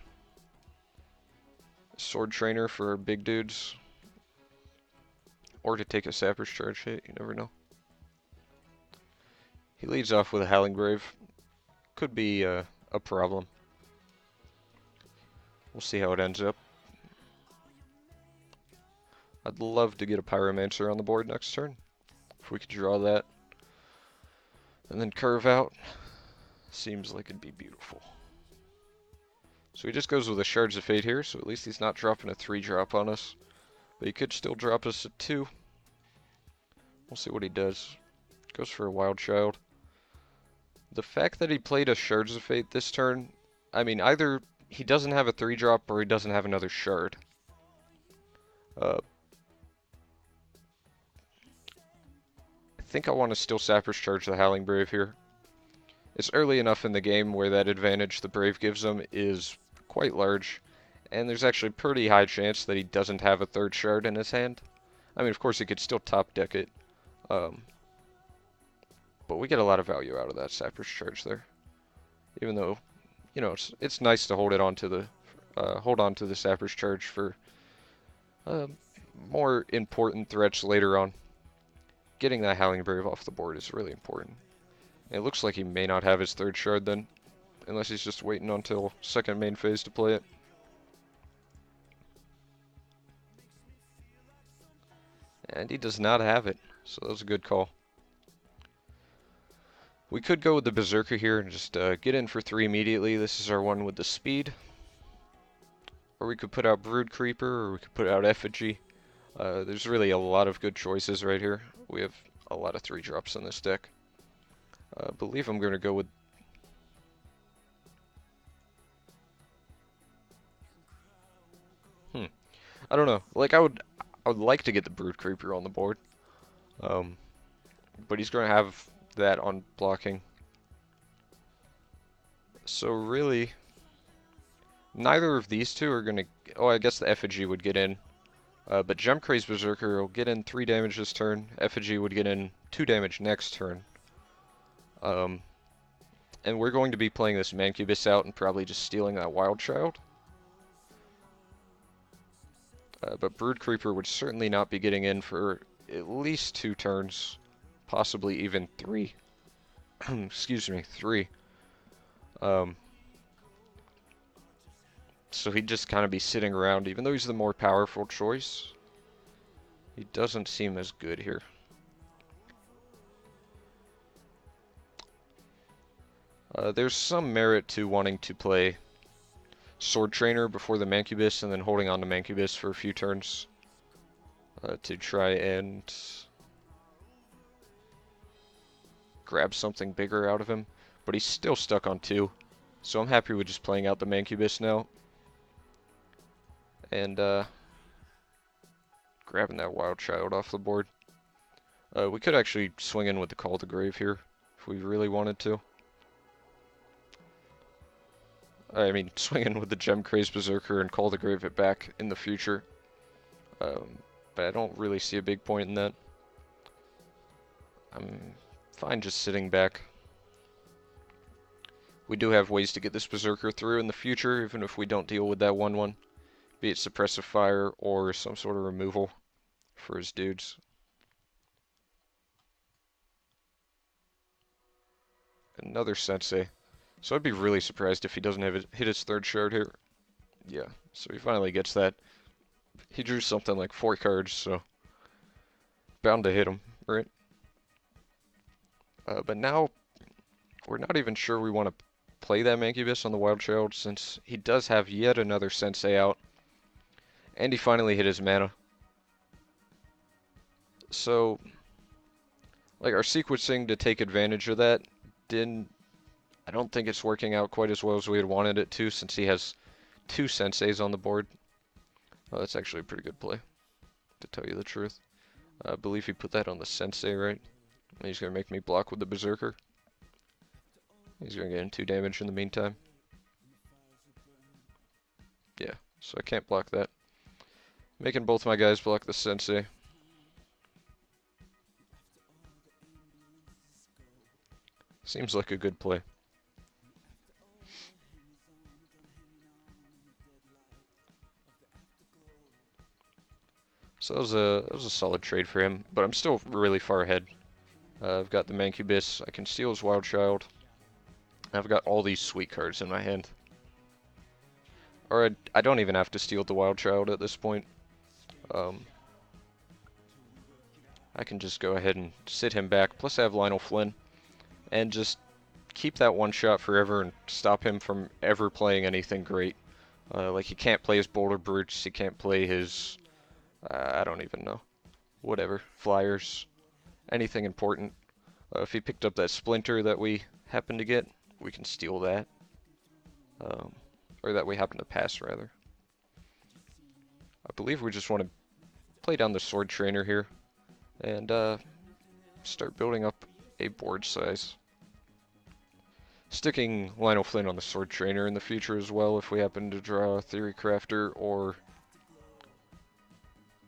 Sword Trainer for big dudes. Or to take a Sapper's Charge hit, you never know. He leads off with a Howling Brave. Could be a problem. We'll see how it ends up. I'd love to get a Pyromancer on the board next turn. If we could draw that. And then curve out. Seems like it'd be beautiful. So he just goes with a Shards of Fate here, so at least he's not dropping a 3-drop on us. But he could still drop us a 2. We'll see what he does. Goes for a Wild Child. The fact that he played a Shards of Fate this turn, I mean, either he doesn't have a 3-drop or he doesn't have another Shard. I think I want to still Sapper's Charge the Howling Brave here. It's early enough in the game where that advantage the Brave gives him is quite large, and there's actually a pretty high chance that he doesn't have a 3rd Shard in his hand. I mean, of course, he could still top deck it, but we get a lot of value out of that Sapper's Charge there. Even though, you know, it's nice to hold on to the Sapper's Charge for more important threats later on. Getting that Howling Brave off the board is really important. It looks like he may not have his 3rd Shard then, unless he's just waiting until second main phase to play it. And he does not have it, so that was a good call. We could go with the Berserker here and just get in for 3 immediately. This is our one with the speed. Or we could put out Brood Creeper, or we could put out Effigy. There's really a lot of good choices right here. We have a lot of 3-drops in this deck. I believe I'm going to go with... I don't know. Like, I would like to get the Brood Creeper on the board. But he's going to have that on blocking. So really, neither of these two are going to... Oh, I guess the Effigy would get in. But Gemcraze Berserker will get in 3 damage this turn. Effigy would get in 2 damage next turn. And we're going to be playing this Mancubus out and probably just stealing that Wild Child. But Brood Creeper would certainly not be getting in for at least 2 turns, possibly even 3. Excuse me, 3. So he'd just kind of be sitting around, even though he's the more powerful choice. He doesn't seem as good here. There's some merit to wanting to play Sword Trainer before the Mancubus and then holding on to Mancubus for a few turns to try and grab something bigger out of him. But he's still stuck on 2, so I'm happy with just playing out the Mancubus now. And grabbing that Wild Child off the board. We could actually swing in with the Call to Grave here if we really wanted to. I mean, swing in with the Gemcraze Berserker and Call to Grave it back in the future. But I don't really see a big point in that. I'm fine just sitting back. We do have ways to get this Berserker through in the future, even if we don't deal with that 1/1. Be it Suppressive Fire or some sort of removal for his dudes. Another Sensei. So I'd be really surprised if he doesn't have hit his third shard here. Yeah, so he finally gets that. He drew something like 4 cards, so bound to hit him, right? But now we're not even sure we want to play that Mancubus on the Wild Child since he does have yet another Sensei out. And he finally hit his mana. So, like, our sequencing to take advantage of that I don't think it's working out quite as well as we had wanted it to since he has 2 Senseis on the board. Well, that's actually a pretty good play, to tell you the truth. I believe he put that on the Sensei, right? And he's going to make me block with the Berserker. He's going to get in 2 damage in the meantime. Yeah, so I can't block that. Making both my guys block the Sensei. Seems like a good play. So that was a solid trade for him, but I'm still really far ahead. I've got the Mancubus, I can steal his Wild Child. I've got all these sweet cards in my hand. Or I don't even have to steal the Wild Child at this point. I can just go ahead and sit him back, plus I have Lionel Flynn, and just keep that one shot forever and stop him from ever playing anything great. Like he can't play his Boulder Brutes, he can't play his, I don't even know, whatever, Flyers, anything important. If he picked up that Splinter that we happen to get, we can steal that. Or that we happen to pass, rather. I believe we just want to play down the Sword Trainer here and start building up a board size. Sticking Lionel Flynn on the Sword Trainer in the future as well if we happen to draw a Theory Crafter or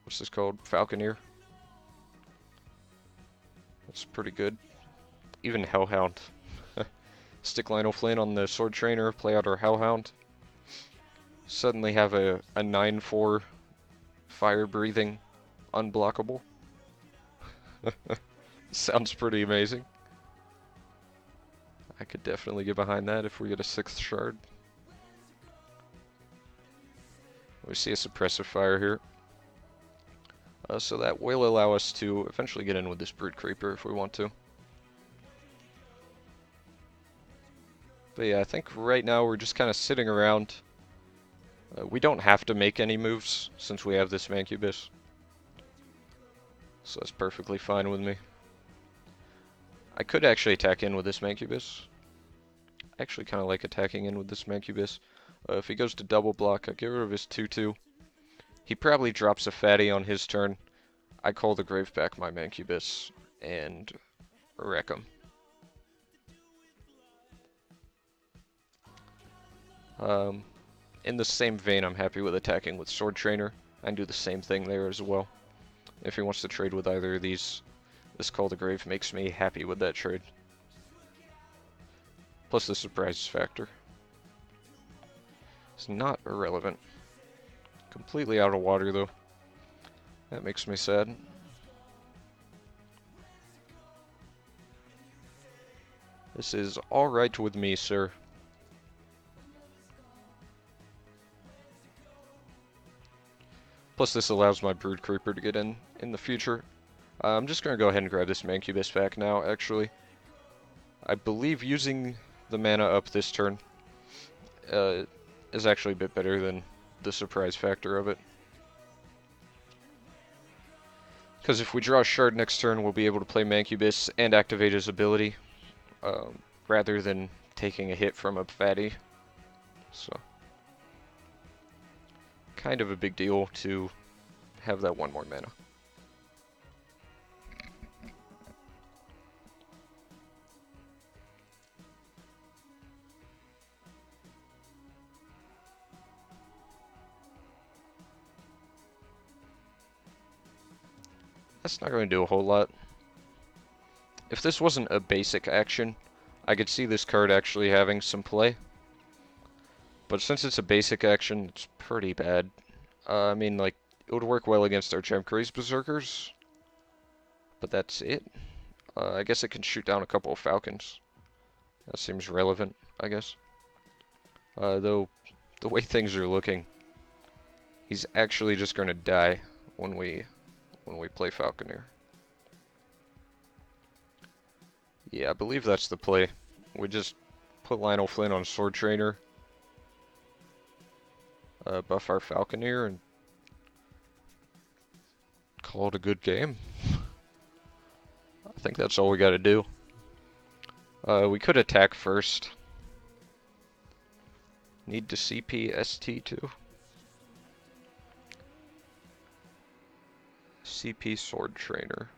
what's this called? Falconeer. That's pretty good. Even Hellhound. Stick Lionel Flynn on the Sword Trainer, play out our Hellhound. Suddenly have a 9/4 fire breathing unblockable. Sounds pretty amazing. I could definitely get behind that if we get a 6th shard. We see a suppressive fire here. So that will allow us to eventually get in with this Brood Creeper if we want to. But yeah, I think right now we're just kind of sitting around. We don't have to make any moves since we have this Mancubus. So that's perfectly fine with me. I could actually attack in with this Mancubus. I actually kind of like attacking in with this Mancubus. If he goes to double block, I get rid of his 2/2. He probably drops a fatty on his turn. I call the grave back my Mancubus and wreck him. In the same vein, I'm happy with attacking with Sword Trainer. I can do the same thing there as well. If he wants to trade with either of these, this Call to Grave makes me happy with that trade. Plus the surprises factor. It's not irrelevant. Completely out of water though. That makes me sad. This is alright with me, sir. Plus this allows my Brood Creeper to get in the future. I'm just going to go ahead and grab this Mancubus back now, actually. I believe using the mana up this turn is actually a bit better than the surprise factor of it. Because if we draw a shard next turn, we'll be able to play Mancubus and activate his ability, rather than taking a hit from a fatty. So, kind of a big deal to have that one more mana. That's not going to do a whole lot. If this wasn't a basic action, I could see this card actually having some play. But since it's a basic action, it's pretty bad. I mean, like, would work well against our Gem Craze Berserkers, but that's it. I guess it can shoot down a couple of Falcons. That seems relevant, I guess. Though, the way things are looking, he's actually just going to die when we play Falconeer. Yeah, I believe that's the play. We just put Lionel Flynn on Sword Trainer, buff our Falconeer, and call it a good game. I think that's all we gotta do. We could attack first. Need to CP ST too. CP Sword Trainer.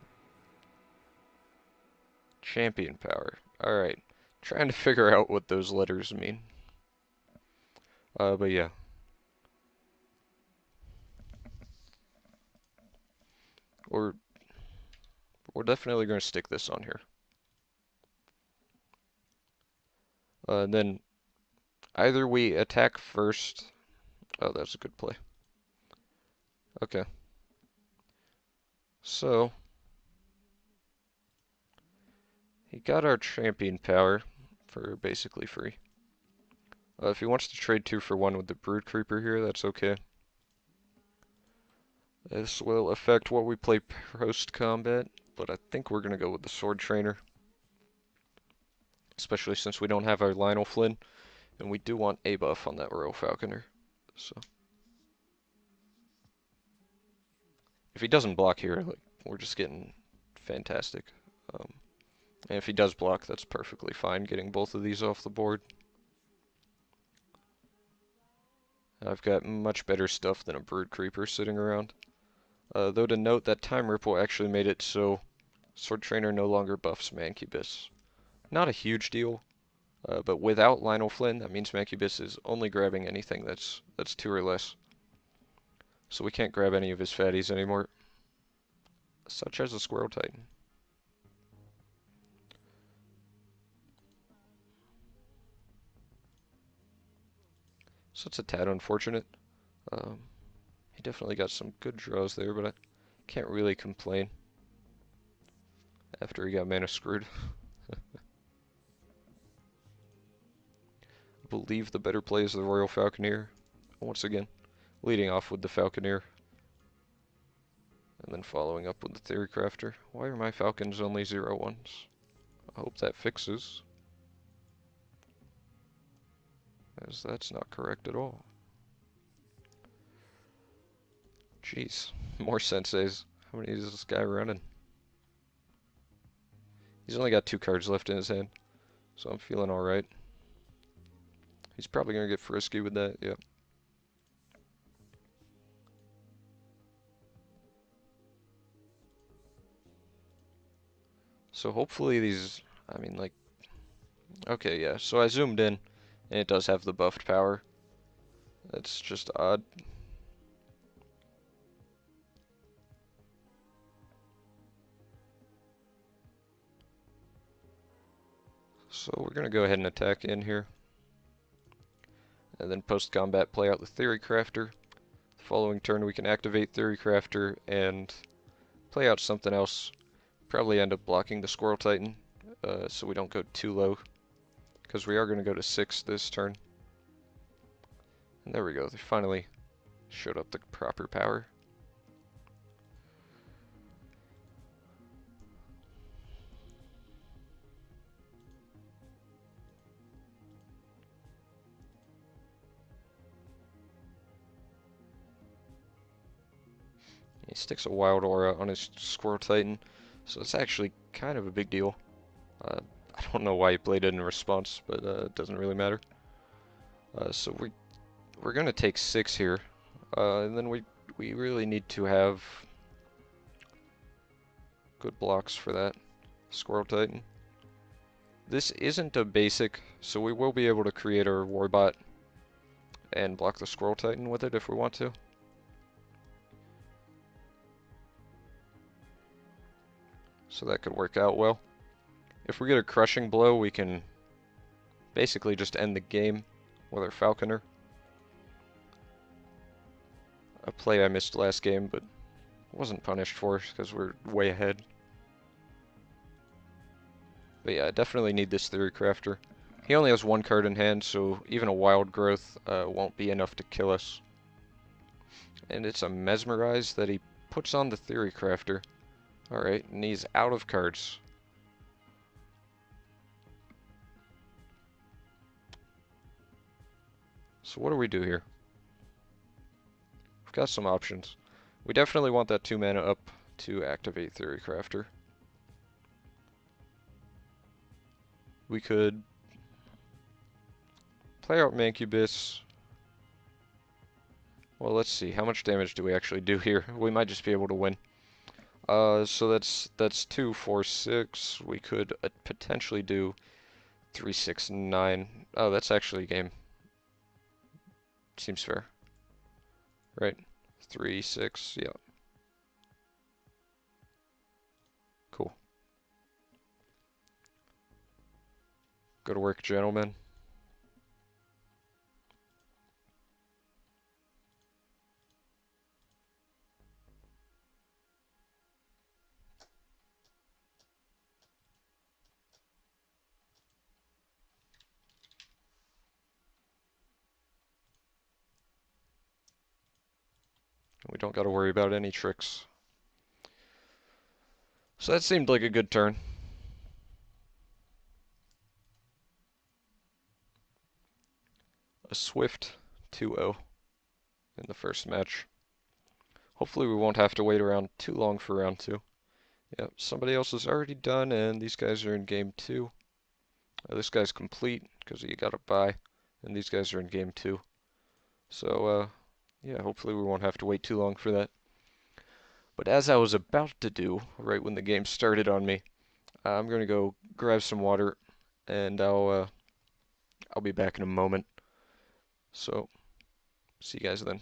Champion Power. Alright. Trying to figure out what those letters mean. But yeah. We're definitely going to stick this on here. And then either we attack first. Oh, that's a good play. Okay. So he got our champion power for basically free. If he wants to trade 2 for 1 with the Brood Creeper here, that's okay. This will affect what we play post-combat, but I think we're going to go with the Sword Trainer. Especially since we don't have our Lionel Flynn, and we do want a buff on that Royal Falconer. So if he doesn't block here, like, we're just getting fantastic. And if he does block, that's perfectly fine, getting both of these off the board. I've got much better stuff than a Brood Creeper sitting around. Though to note that Time Ripple actually made it so Sword Trainer no longer buffs Mancubus. Not a huge deal, but without Lionel Flynn, that means Mancubus is only grabbing anything that's 2 or less. So we can't grab any of his fatties anymore, such as a Squirrel Titan. So it's a tad unfortunate. He definitely got some good draws there, but I can't really complain after he got mana screwed. I believe the better play is the Royal Falconeer. Once again, leading off with the Falconeer. And then following up with the Theory Crafter. Why are my Falcons only 0-1s? I hope that fixes, as that's not correct at all. Jeez, more senseis. How many is this guy running? He's only got 2 cards left in his hand, so I'm feeling alright. He's probably going to get frisky with that, yep. So hopefully these, I mean, like, okay, yeah, so I zoomed in, and it does have the buffed power. That's just odd. So we're going to go ahead and attack in here. And then post-combat play out the Theory Crafter. The following turn we can activate Theory Crafter and play out something else. Probably end up blocking the Squirrel Titan, so we don't go too low. Because we are going to go to 6 this turn. And there we go, they finally showed up the proper power. He sticks a Wild Aura on his Squirrel Titan, so it's actually kind of a big deal. I don't know why he played it in response, but it doesn't really matter. So we're gonna take 6 here, and then we really need to have good blocks for that Squirrel Titan. This isn't a basic, so we will be able to create our Warbot and block the Squirrel Titan with it if we want to. So that could work out well. If we get a Crushing Blow, we can basically just end the game with our Falconer. a play I missed last game, but wasn't punished for because we're way ahead. But yeah, I definitely need this Theory Crafter. He only has one card in hand, so even a Wild Growth won't be enough to kill us. And it's a Mesmerize that he puts on the Theory Crafter. Alright, and he's out of cards. So what do we do here? We've got some options. We definitely want that 2 mana up to activate Theory Crafter. We could play out Mancubus. Well, let's see. How much damage do we actually do here? We might just be able to win. So that's 2, 4, 6. We could potentially do 3, 6, 9. Oh, that's actually a game. Seems fair. Right? 3, 6, yeah. Cool. Go to work, gentlemen. We don't gotta worry about any tricks. So that seemed like a good turn. A swift 2-0 in the first match. Hopefully we won't have to wait around too long for round 2. Yep, somebody else is already done, and these guys are in game 2. This guy's complete, because he got a bye, and these guys are in game 2. So, yeah, hopefully we won't have to wait too long for that. But as I was about to do, right when the game started on me, I'm gonna go grab some water, and I'll be back in a moment. So, see you guys then.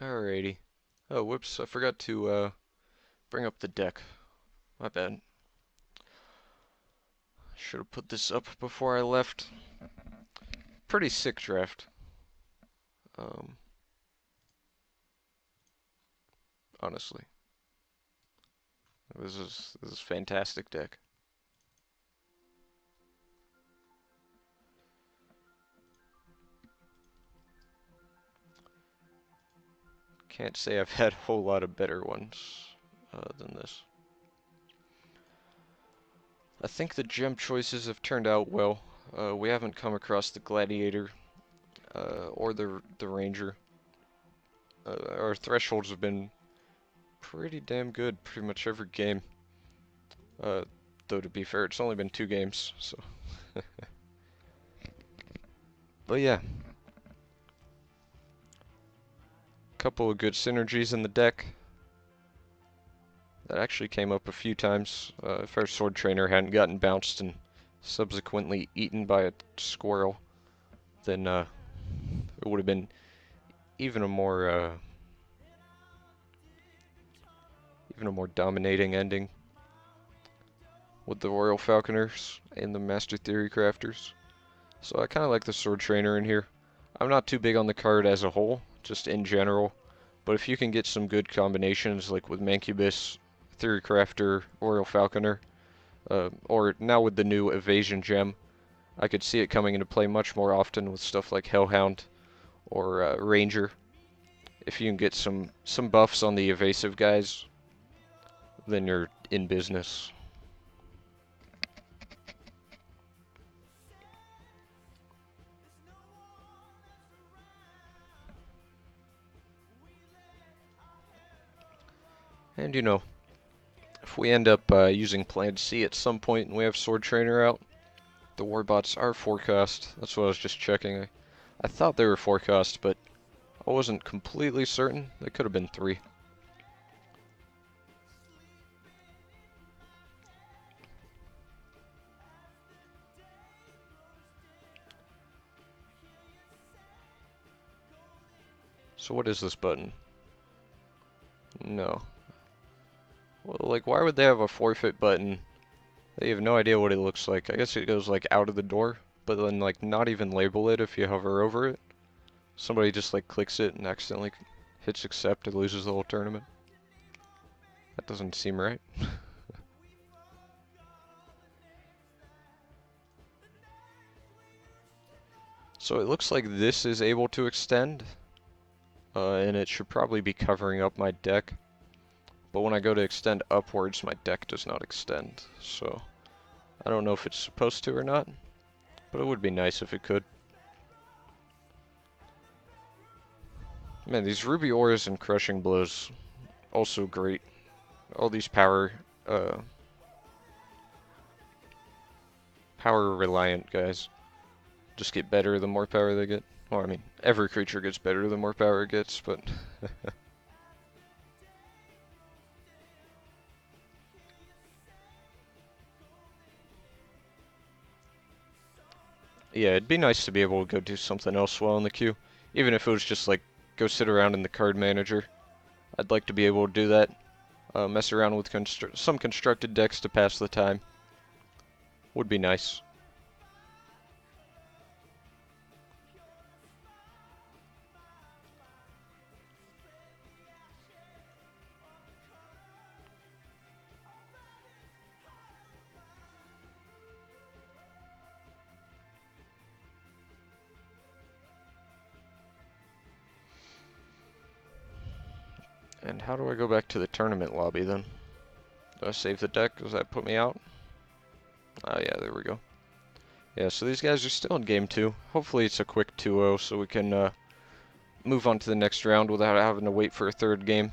Alrighty. Oh, whoops, I forgot to bring up the deck. My bad. Should have put this up before I left. Pretty sick draft. Um, Honestly. This is fantastic deck. Can't say I've had a whole lot of better ones than this. I think the gem choices have turned out well. We haven't come across the Gladiator or the Ranger. Our thresholds have been pretty damn good pretty much every game. Though to be fair, it's only been 2 games, so. But yeah, couple of good synergies in the deck. That actually came up a few times. If our sword trainer hadn't gotten bounced and subsequently eaten by a squirrel, then it would have been even a more dominating ending with the Royal Falconers and the Master Theory Crafters. So I kind of like the sword trainer in here. I'm not too big on the card as a whole, just in general. But if you can get some good combinations, like with Mancubus, Theory Crafter, Royal Falconer, or now with the new Evasion Gem, I could see it coming into play much more often with stuff like Hellhound or Ranger. If you can get some buffs on the evasive guys, then you're in business. And you know, if we end up using Plan C at some point and we have Sword Trainer out, the Warbots are forecast. That's what I was just checking. I thought they were forecast, but I wasn't completely certain. They could have been 3. So what is this button? No. Well, like, why would they have a forfeit button? They have no idea what it looks like. I guess it goes, like, out of the door, but then, like, not even label it if you hover over it. Somebody just, like, clicks it and accidentally hits accept and loses the whole tournament. That doesn't seem right. So it looks like this is able to extend, and it should probably be covering up my deck. But when I go to extend upwards, my deck does not extend. So I don't know if it's supposed to or not, but it would be nice if it could. Man, these Ruby Auras and Crushing Blows, also great. All these power reliant guys just get better the more power they get. Well, I mean, every creature gets better the more power it gets, but yeah, it'd be nice to be able to go do something else while in the queue. Even if it was just like, go sit around in the card manager. I'd like to be able to do that. Mess around with some constructed decks to pass the time. Would be nice. And how do I go back to the tournament lobby then? Do I save the deck? Does that put me out? Oh yeah, there we go. Yeah, so these guys are still in game 2. Hopefully it's a quick 2-0 so we can move on to the next round without having to wait for a third game.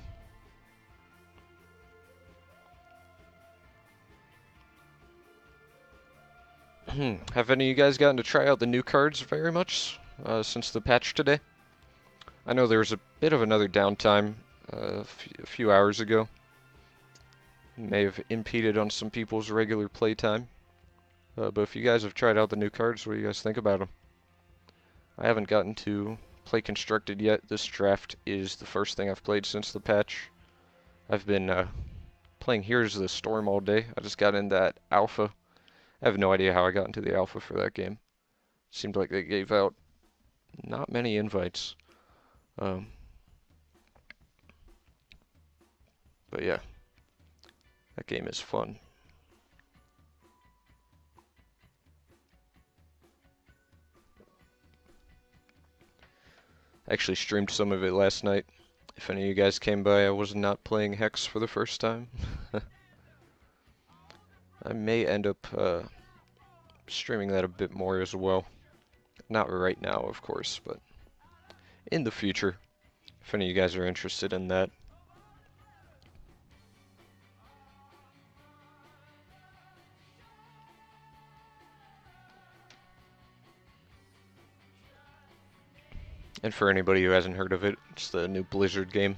Have any of you guys gotten to try out the new cards very much since the patch today? I know there was a bit of another downtime a few hours ago. May have impeded on some people's regular playtime. But if you guys have tried out the new cards, what do you guys think about them? I haven't gotten to play Constructed yet. This draft is the first thing I've played since the patch. I've been playing Here's the Storm all day. I just got in that alpha. I have no idea how I got into the alpha for that game. Seemed like they gave out not many invites. Um, but yeah, that game is fun. I actually streamed some of it last night. If any of you guys came by, I was not playing Hex for the first time. I may end up streaming that a bit more as well. Not right now, of course, but in the future, if any of you guys are interested in that. And for anybody who hasn't heard of it, it's the new Blizzard game.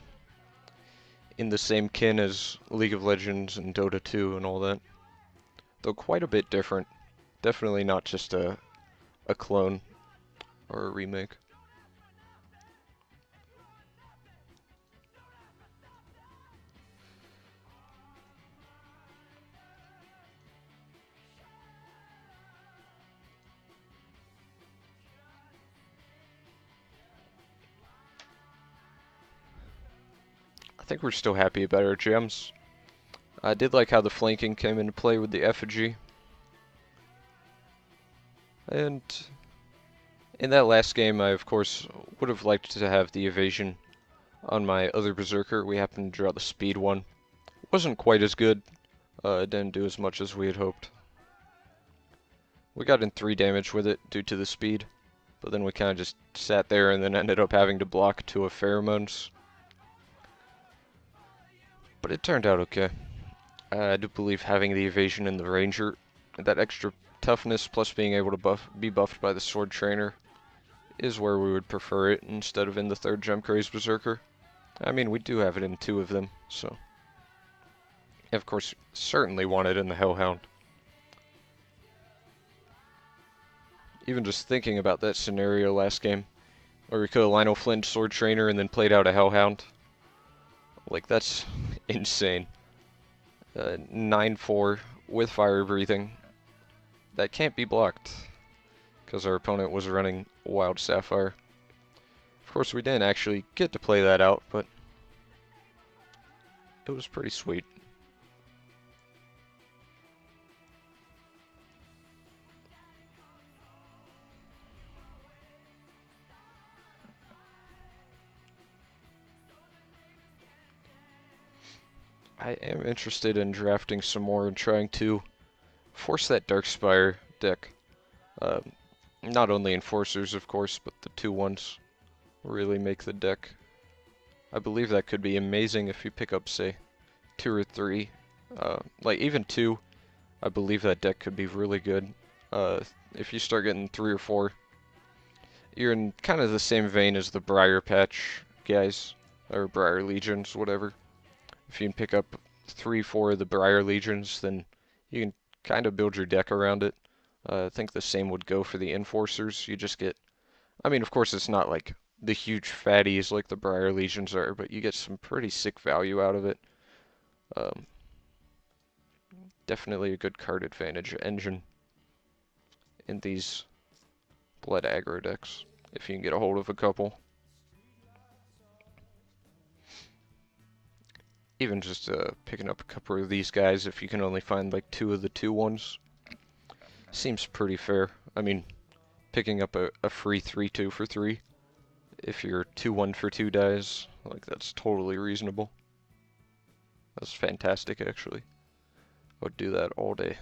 In the same kin as League of Legends and Dota 2 and all that. Though quite a bit different. Definitely not just a clone or a remake. I think we're still happy about our gems. I did like how the flanking came into play with the effigy. And in that last game, I of course would have liked to have the evasion on my other berserker. We happened to draw the speed one. Wasn't quite as good. It didn't do as much as we had hoped. We got in 3 damage with it due to the speed, but then we kind of just sat there and then ended up having to block 2 of pheromones. But it turned out okay. I do believe having the evasion in the ranger, that extra toughness plus being able to be buffed by the sword trainer, is where we would prefer it instead of in the 3rd gem crazed berserker. I mean, we do have it in 2 of them, so. And of course, certainly want it in the Hellhound. Even just thinking about that scenario last game, where we could have Lionel Flynn sword trainer and then played out a Hellhound. Like, that's insane. 9-4 with fire breathing. That can't be blocked, because our opponent was running Wild Sapphire. Of course, we didn't actually get to play that out, but it was pretty sweet. I am interested in drafting some more and trying to force that Darkspire deck. Not only Enforcers, of course, but the 2 ones really make the deck. I believe that could be amazing if you pick up, say, 2 or 3. Like, even 2, I believe that deck could be really good. If you start getting 3 or 4, you're in kind of the same vein as the Briar Patch guys, or Briar Legions, whatever. If you can pick up 3, 4 of the Briar Legions, then you can kind of build your deck around it. I think the same would go for the Enforcers. You just get, I mean, of course it's not like the huge fatties like the Briar Legions are, but you get some pretty sick value out of it. Definitely a good card advantage engine in these blood aggro decks, if you can get a hold of a couple. Even just picking up a couple of these guys, if you can only find like 2 of the 2 ones, seems pretty fair. I mean, picking up a free 3-2 for 3, if your 2-1 for 2 dies, like, that's totally reasonable. That's fantastic, actually. I would do that all day.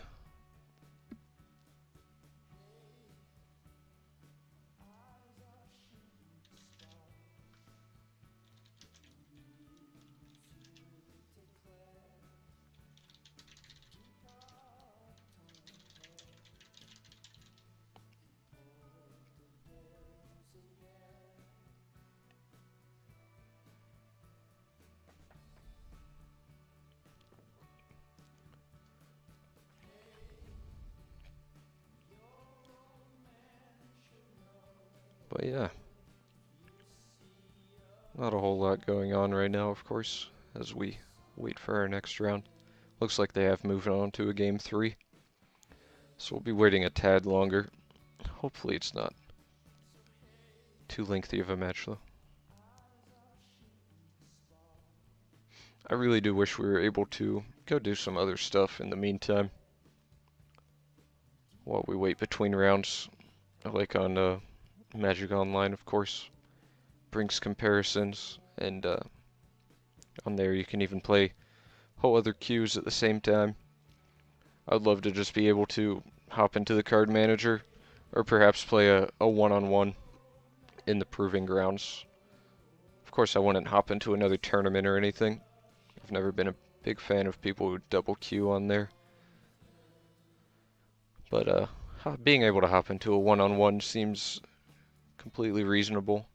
But yeah, Not a whole lot going on right now, of course, as we wait for our next round. Looks like they have moved on to a game 3. So we'll be waiting a tad longer. Hopefully it's not too lengthy of a match, though. I really do wish we were able to go do some other stuff in the meantime while we wait between rounds. Like on Magic Online, of course. Brings comparisons, and on there you can even play whole other queues at the same time. I'd love to just be able to hop into the card manager, or perhaps play a one-on-one in the proving grounds. Of course, I wouldn't hop into another tournament or anything. I've never been a big fan of people who double queue on there. But being able to hop into a one-on-one seems completely reasonable.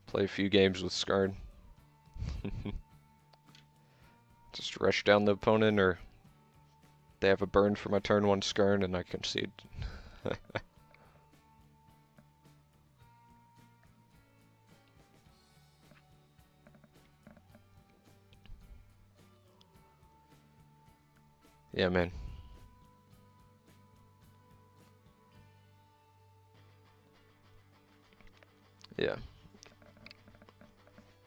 Play a few games with Karn. Just rush down the opponent, or they have a burn for my turn 1 Karn and I concede. Yeah, man. Yeah.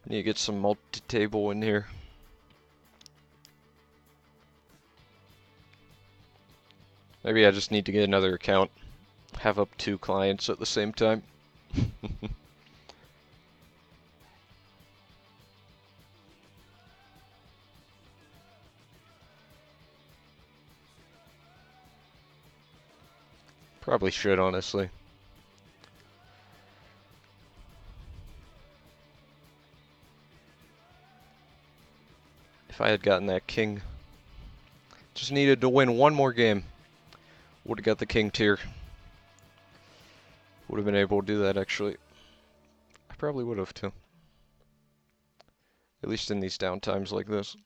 Need to get some multi-table in here. Maybe I just need to get another account. Have up 2 clients at the same time. Probably should, honestly. If I had gotten that king. Just needed to win one more game. Would have got the king tier. Would have been able to do that, actually. I probably would have, too. At least in these down times like this.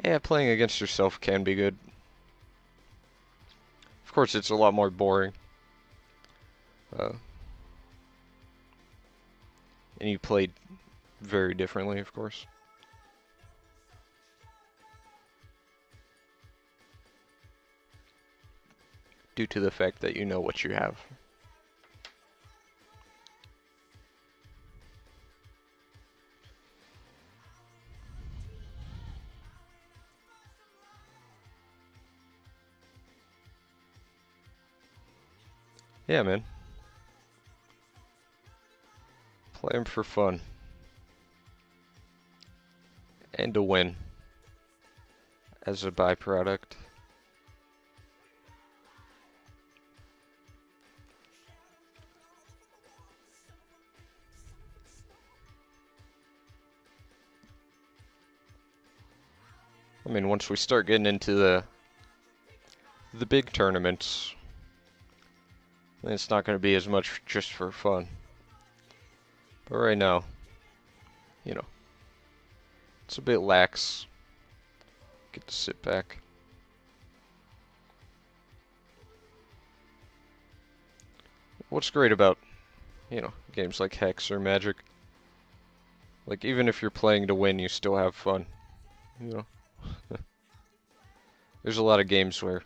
Yeah, playing against yourself can be good. Of course, it's a lot more boring. And you played very differently, of course. Due to the fact that you know what you have. Yeah, man. Play them for fun. And to win. As a byproduct. I mean, once we start getting into the big tournaments, then it's not going to be as much just for fun. But right now, you know, it's a bit lax. Get to sit back. What's great about, you know, games like Hex or Magic, like even if you're playing to win, you still have fun, you know. There's a lot of games where,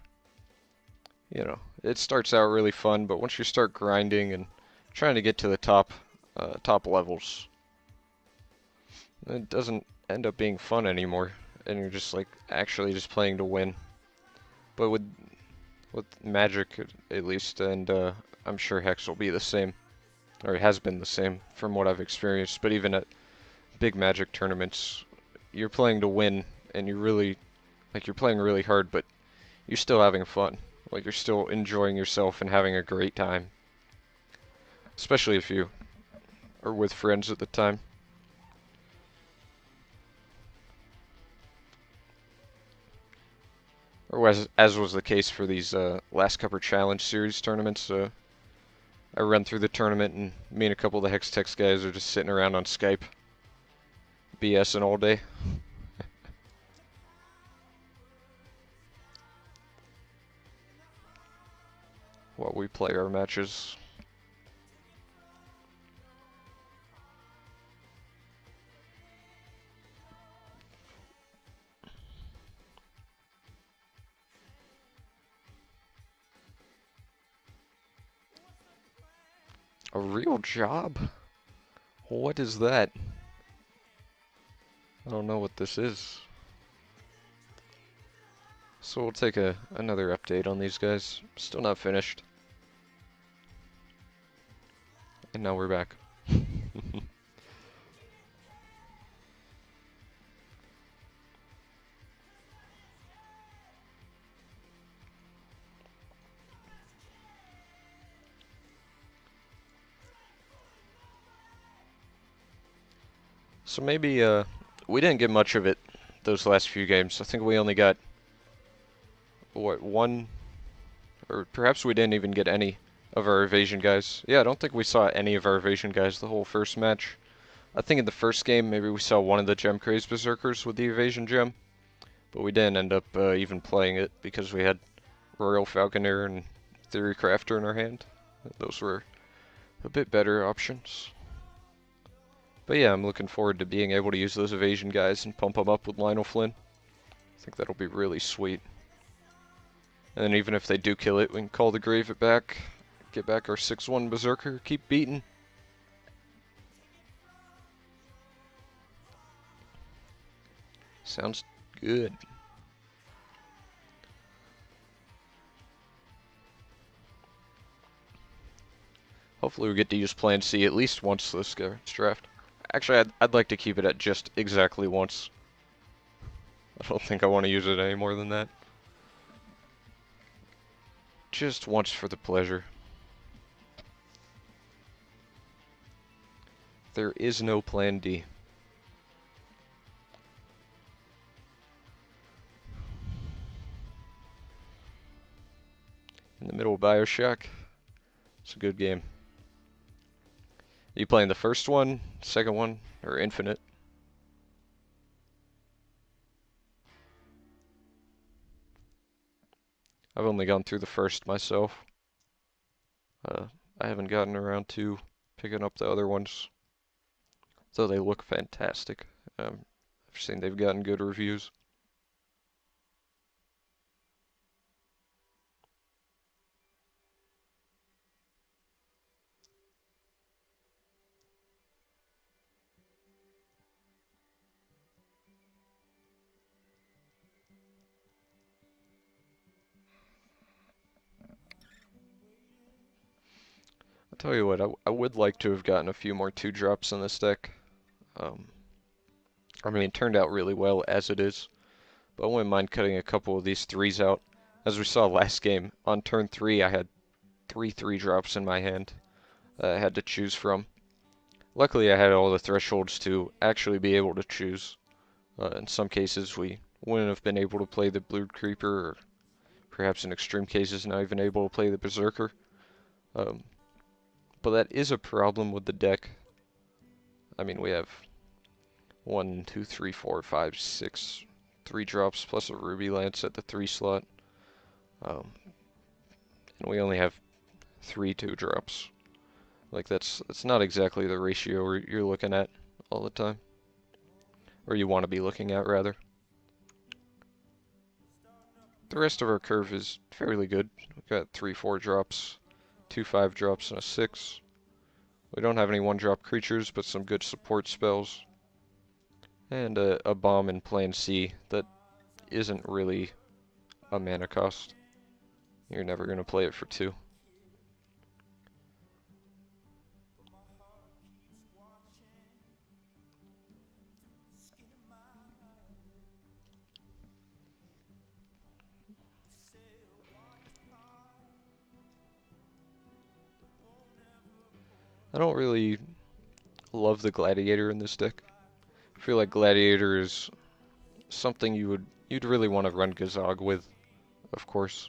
you know, it starts out really fun, but once you start grinding and trying to get to the top levels, it doesn't end up being fun anymore, and you're just like actually just playing to win. But with Magic at least, and I'm sure Hex will be the same, or it has been the same from what I've experienced. But even at big Magic tournaments, you're playing to win, and you really, like, you're playing really hard, but you're still having fun. Like, you're still enjoying yourself and having a great time. Especially if you are with friends at the time. Or as was the case for these Last Cupper Challenge Series tournaments. I run through the tournament, and me and a couple of the Hex Tex guys are just sitting around on Skype, BSing all day. while we play our matches. A real job? What is that? I don't know what this is. So we'll take another update on these guys. Still not finished. And now we're back. So maybe we didn't get much of it those last few games. I think we only got what, one, or perhaps we didn't even get any of our evasion guys. Yeah, I don't think we saw any of our evasion guys the whole first match. I think in the first game maybe we saw one of the gem crazed berserkers with the evasion gem, but we didn't end up even playing it because we had Royal Falconer and Theory Crafter in our hand. Those were a bit better options. But yeah, I'm looking forward to being able to use those evasion guys and pump them up with Lionel Flynn. I think that'll be really sweet. And then even if they do kill it, we can call the Grave back, get back our 6-1 Berserker, keep beating. Sounds good. Hopefully we get to use Plan C at least once this draft. Actually, I'd like to keep it at just exactly once. I don't think I want to use it any more than that. Just once for the pleasure. There is no Plan D. In the middle of Bioshock. It's a good game. Are you playing the first one, second one, or Infinite? I've only gone through the first myself. I haven't gotten around to picking up the other ones, though they look fantastic. I've seen they've gotten good reviews. I'll tell you what, I would like to have gotten a few more 2-drops in this deck. I mean, it turned out really well as it is, but I wouldn't mind cutting a couple of these 3s out. As we saw last game, on turn 3 I had 3 3-drops in my hand I had to choose from. Luckily I had all the thresholds to actually be able to choose. In some cases we wouldn't have been able to play the Blue Creeper, or perhaps in extreme cases not even able to play the Berserker. But that is a problem with the deck. I mean, we have 1, 2, 3, 4, 5, 6 3-drops plus a Ruby Lance at the 3 slot. And we only have 3 2-drops. Like, that's not exactly the ratio you're looking at all the time. Or you want to be looking at, rather. The rest of our curve is fairly good. We've got 3 4-drops, 2 5-drops, and a 6. We don't have any 1-drop creatures, but some good support spells. And a bomb in Plan C that isn't really a mana cost. You're never going to play it for 2. I don't really love the Gladiator in this deck. I feel like Gladiator is something you'd really want to run Gazog with, of course.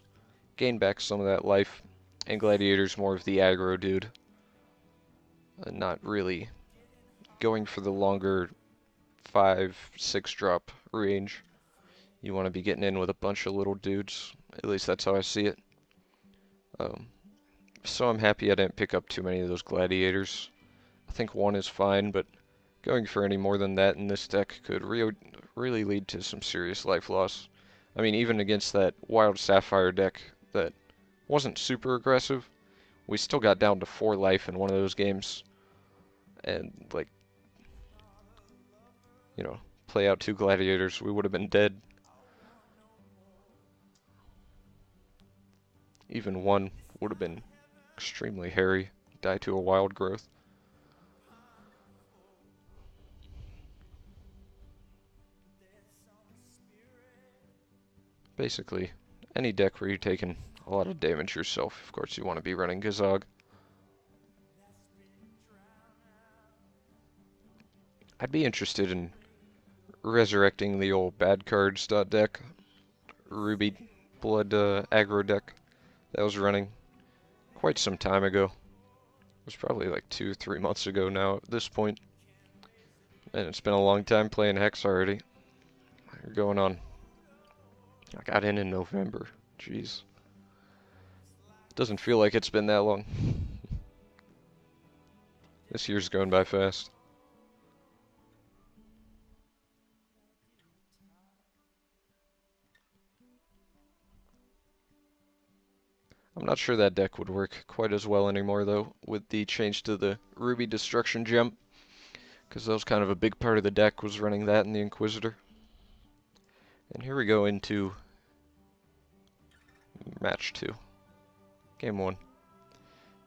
Gain back some of that life, and Gladiator's more of the aggro dude. Not really going for the longer 5, 6-drop range. You want to be getting in with a bunch of little dudes. At least that's how I see it. So I'm happy I didn't pick up too many of those gladiators. I think one is fine, but going for any more than that in this deck could really lead to some serious life loss. I mean, even against that Wild Sapphire deck that wasn't super aggressive, we still got down to 4 life in one of those games. And, like, you know, play out 2 gladiators, we would have been dead. Even one would have been extremely hairy. Die to a wild growth. Basically, any deck where you're taking a lot of damage yourself, of course you want to be running Gazog. I'd be interested in resurrecting the old bad cards deck, Ruby Blood aggro deck that was running quite some time ago. It was probably like 2-3 months ago now at this point. And it's been a long time playing Hex already. We're going on. I got in November. Jeez. Doesn't feel like it's been that long. This year's going by fast. I'm not sure that deck would work quite as well anymore though, with the change to the Ruby Destruction Gem, because that was kind of a big part of the deck, was running that in the Inquisitor. And here we go into match 2. Game 1.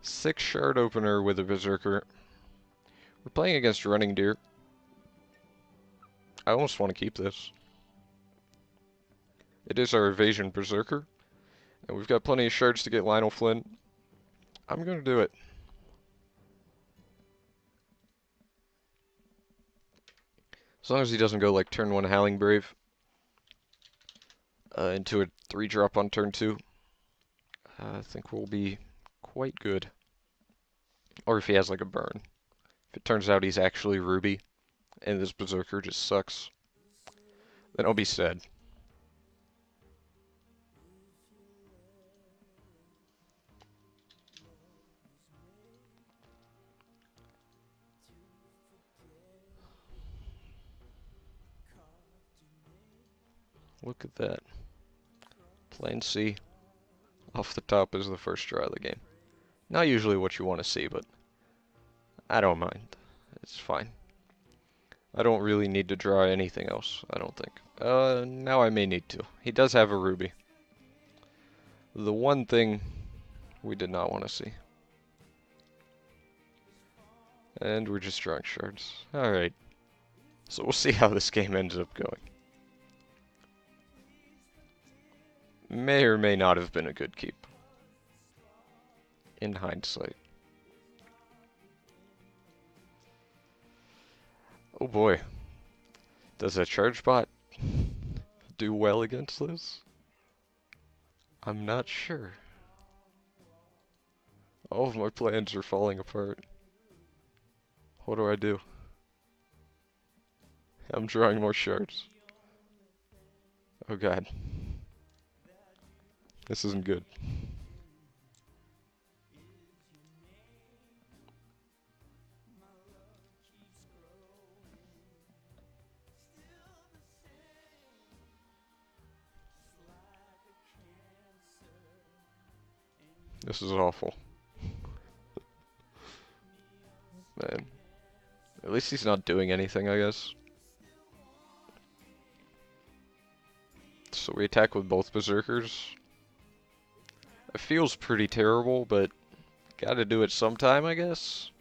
6 shard opener with a Berserker. We're playing against Running Deer. I almost want to keep this. It is our Evasion Berserker. And we've got plenty of shards to get Lionel Flynn. I'm going to do it. As long as he doesn't go like turn 1 Howling Brave into a 3-drop on turn 2, I think we'll be quite good. Or if he has like a burn. If it turns out he's actually Ruby and this Berserker just sucks, then I'll be sad. Look at that. Plain C. Off the top is the first draw of the game. Not usually what you want to see, but I don't mind. It's fine. I don't really need to draw anything else, I don't think. Now I may need to. He does have a Ruby. The one thing we did not want to see. And we're just drawing shards. Alright. So we'll see how this game ends up going. May or may not have been a good keep. In hindsight. Oh boy. Does a charge bot do well against this? I'm not sure. All of my plans are falling apart. What do I do? I'm drawing more shards. Oh god. This isn't good. This is awful. Man. At least he's not doing anything, I guess. So we attack with both Berserkers. It feels pretty terrible, but gotta do it sometime, I guess.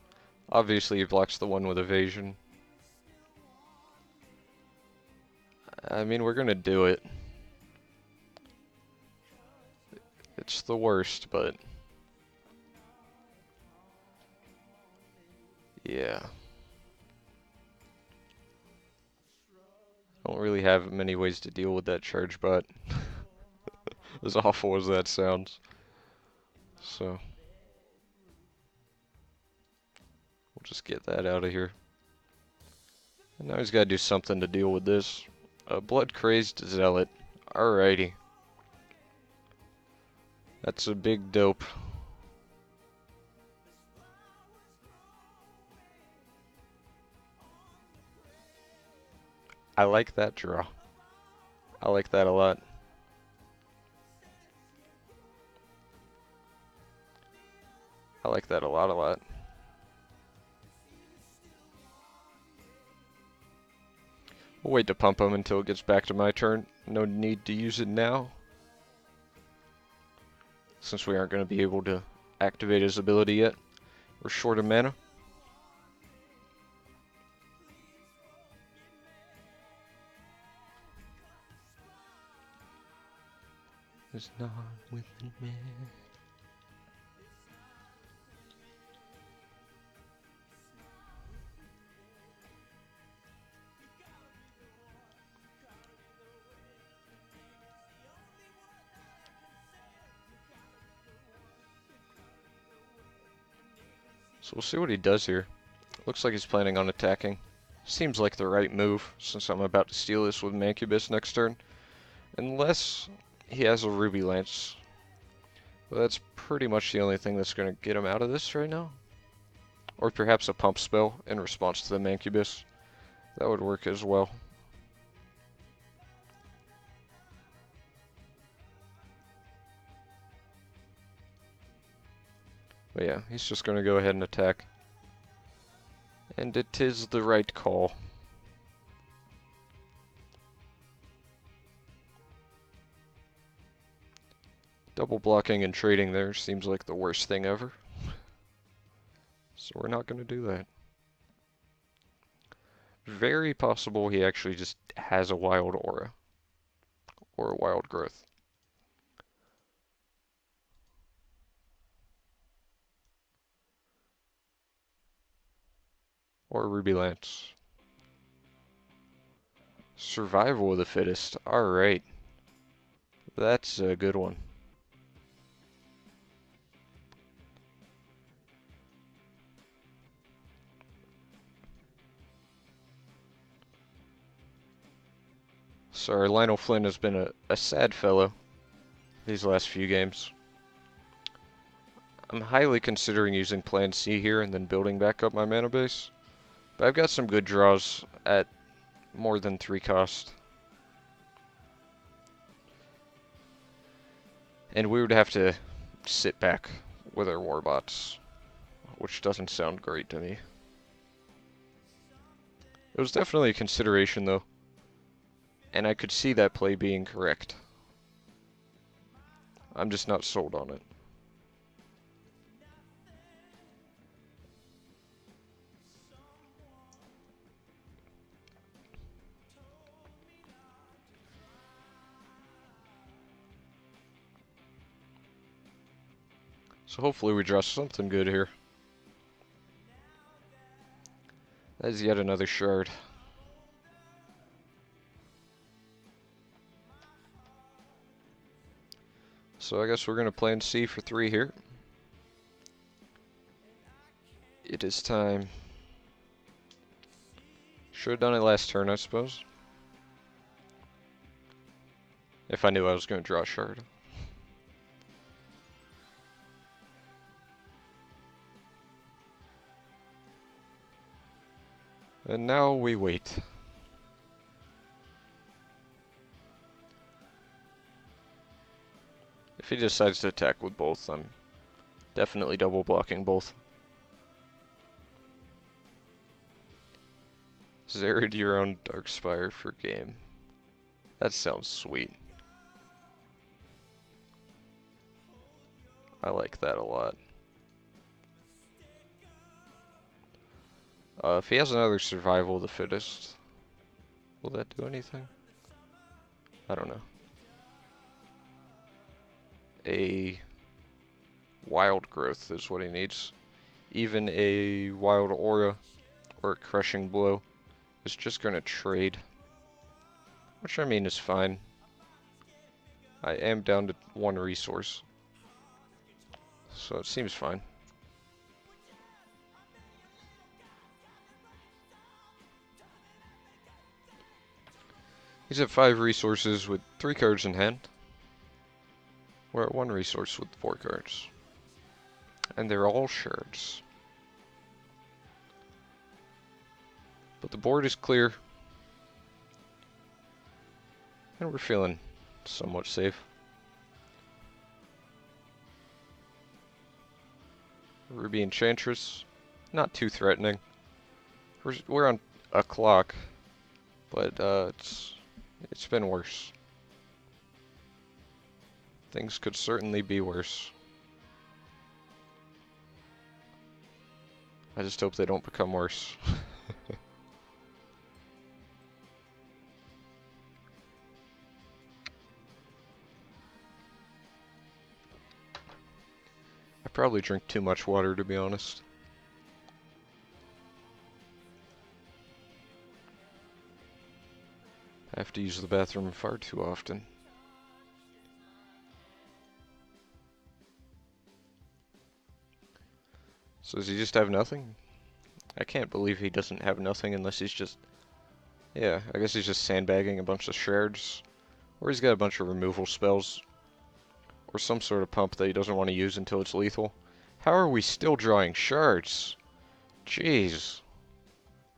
Obviously, he blocks the one with evasion. I mean, we're gonna do it. It's the worst, but yeah. I don't really have many ways to deal with that charge bot. As awful as that sounds. So we'll just get that out of here. And now he's got to do something to deal with this. A blood crazed zealot. Alrighty. That's a big dope. I like that draw. I like that a lot. I like that a lot. We'll wait to pump him until it gets back to my turn. No need to use it now, since we aren't going to be able to activate his ability yet. We're short of mana. It's not within me. So we'll see what he does here. Looks like he's planning on attacking. Seems like the right move, since I'm about to steal this with Mancubus next turn. Unless he has a Ruby Lance. But that's pretty much the only thing that's going to get him out of this right now. Or perhaps a pump spell in response to the Mancubus. That would work as well. But yeah, he's just going to go ahead and attack. And it is the right call. Double blocking and trading there seems like the worst thing ever. So we're not going to do that. Very possible he actually just has a wild aura. Or a wild growth. Or Ruby Lance. Survival of the fittest. Alright. That's a good one. Sorry, Lionel Flynn has been a sad fellow these last few games. I'm highly considering using Plan C here and then building back up my mana base. But I've got some good draws at more than 3 cost. And we would have to sit back with our warbots, which doesn't sound great to me. It was definitely a consideration though, and I could see that play being correct. I'm just not sold on it. So hopefully we draw something good here. That is yet another shard. So I guess we're going to Plan C for 3 here. It is time. Should have done it last turn, I suppose. If I knew I was going to draw a shard. And now we wait. If he decides to attack with both, I'm definitely double blocking both. Zerid your own Darkspire for game. That sounds sweet. I like that a lot. If he has another Survival of the Fittest, will that do anything? I don't know. A Wild Growth is what he needs. Even a Wild Aura or a Crushing Blow is just going to trade. Which I mean is fine. I am down to 1 resource. So it seems fine. He's at 5 resources with 3 cards in hand. We're at 1 resource with 4 cards. And they're all shards. But the board is clear. And we're feeling somewhat safe. Ruby Enchantress, not too threatening. We're on a clock, but it's been worse. Things could certainly be worse. I just hope they don't become worse. I probably drink too much water, to be honest. I have to use the bathroom far too often. So does he just have nothing? I can't believe he doesn't have nothing unless he's just... Yeah, I guess he's just sandbagging a bunch of shards. Or he's got a bunch of removal spells. Or some sort of pump that he doesn't want to use until it's lethal. How are we still drawing shards? Jeez.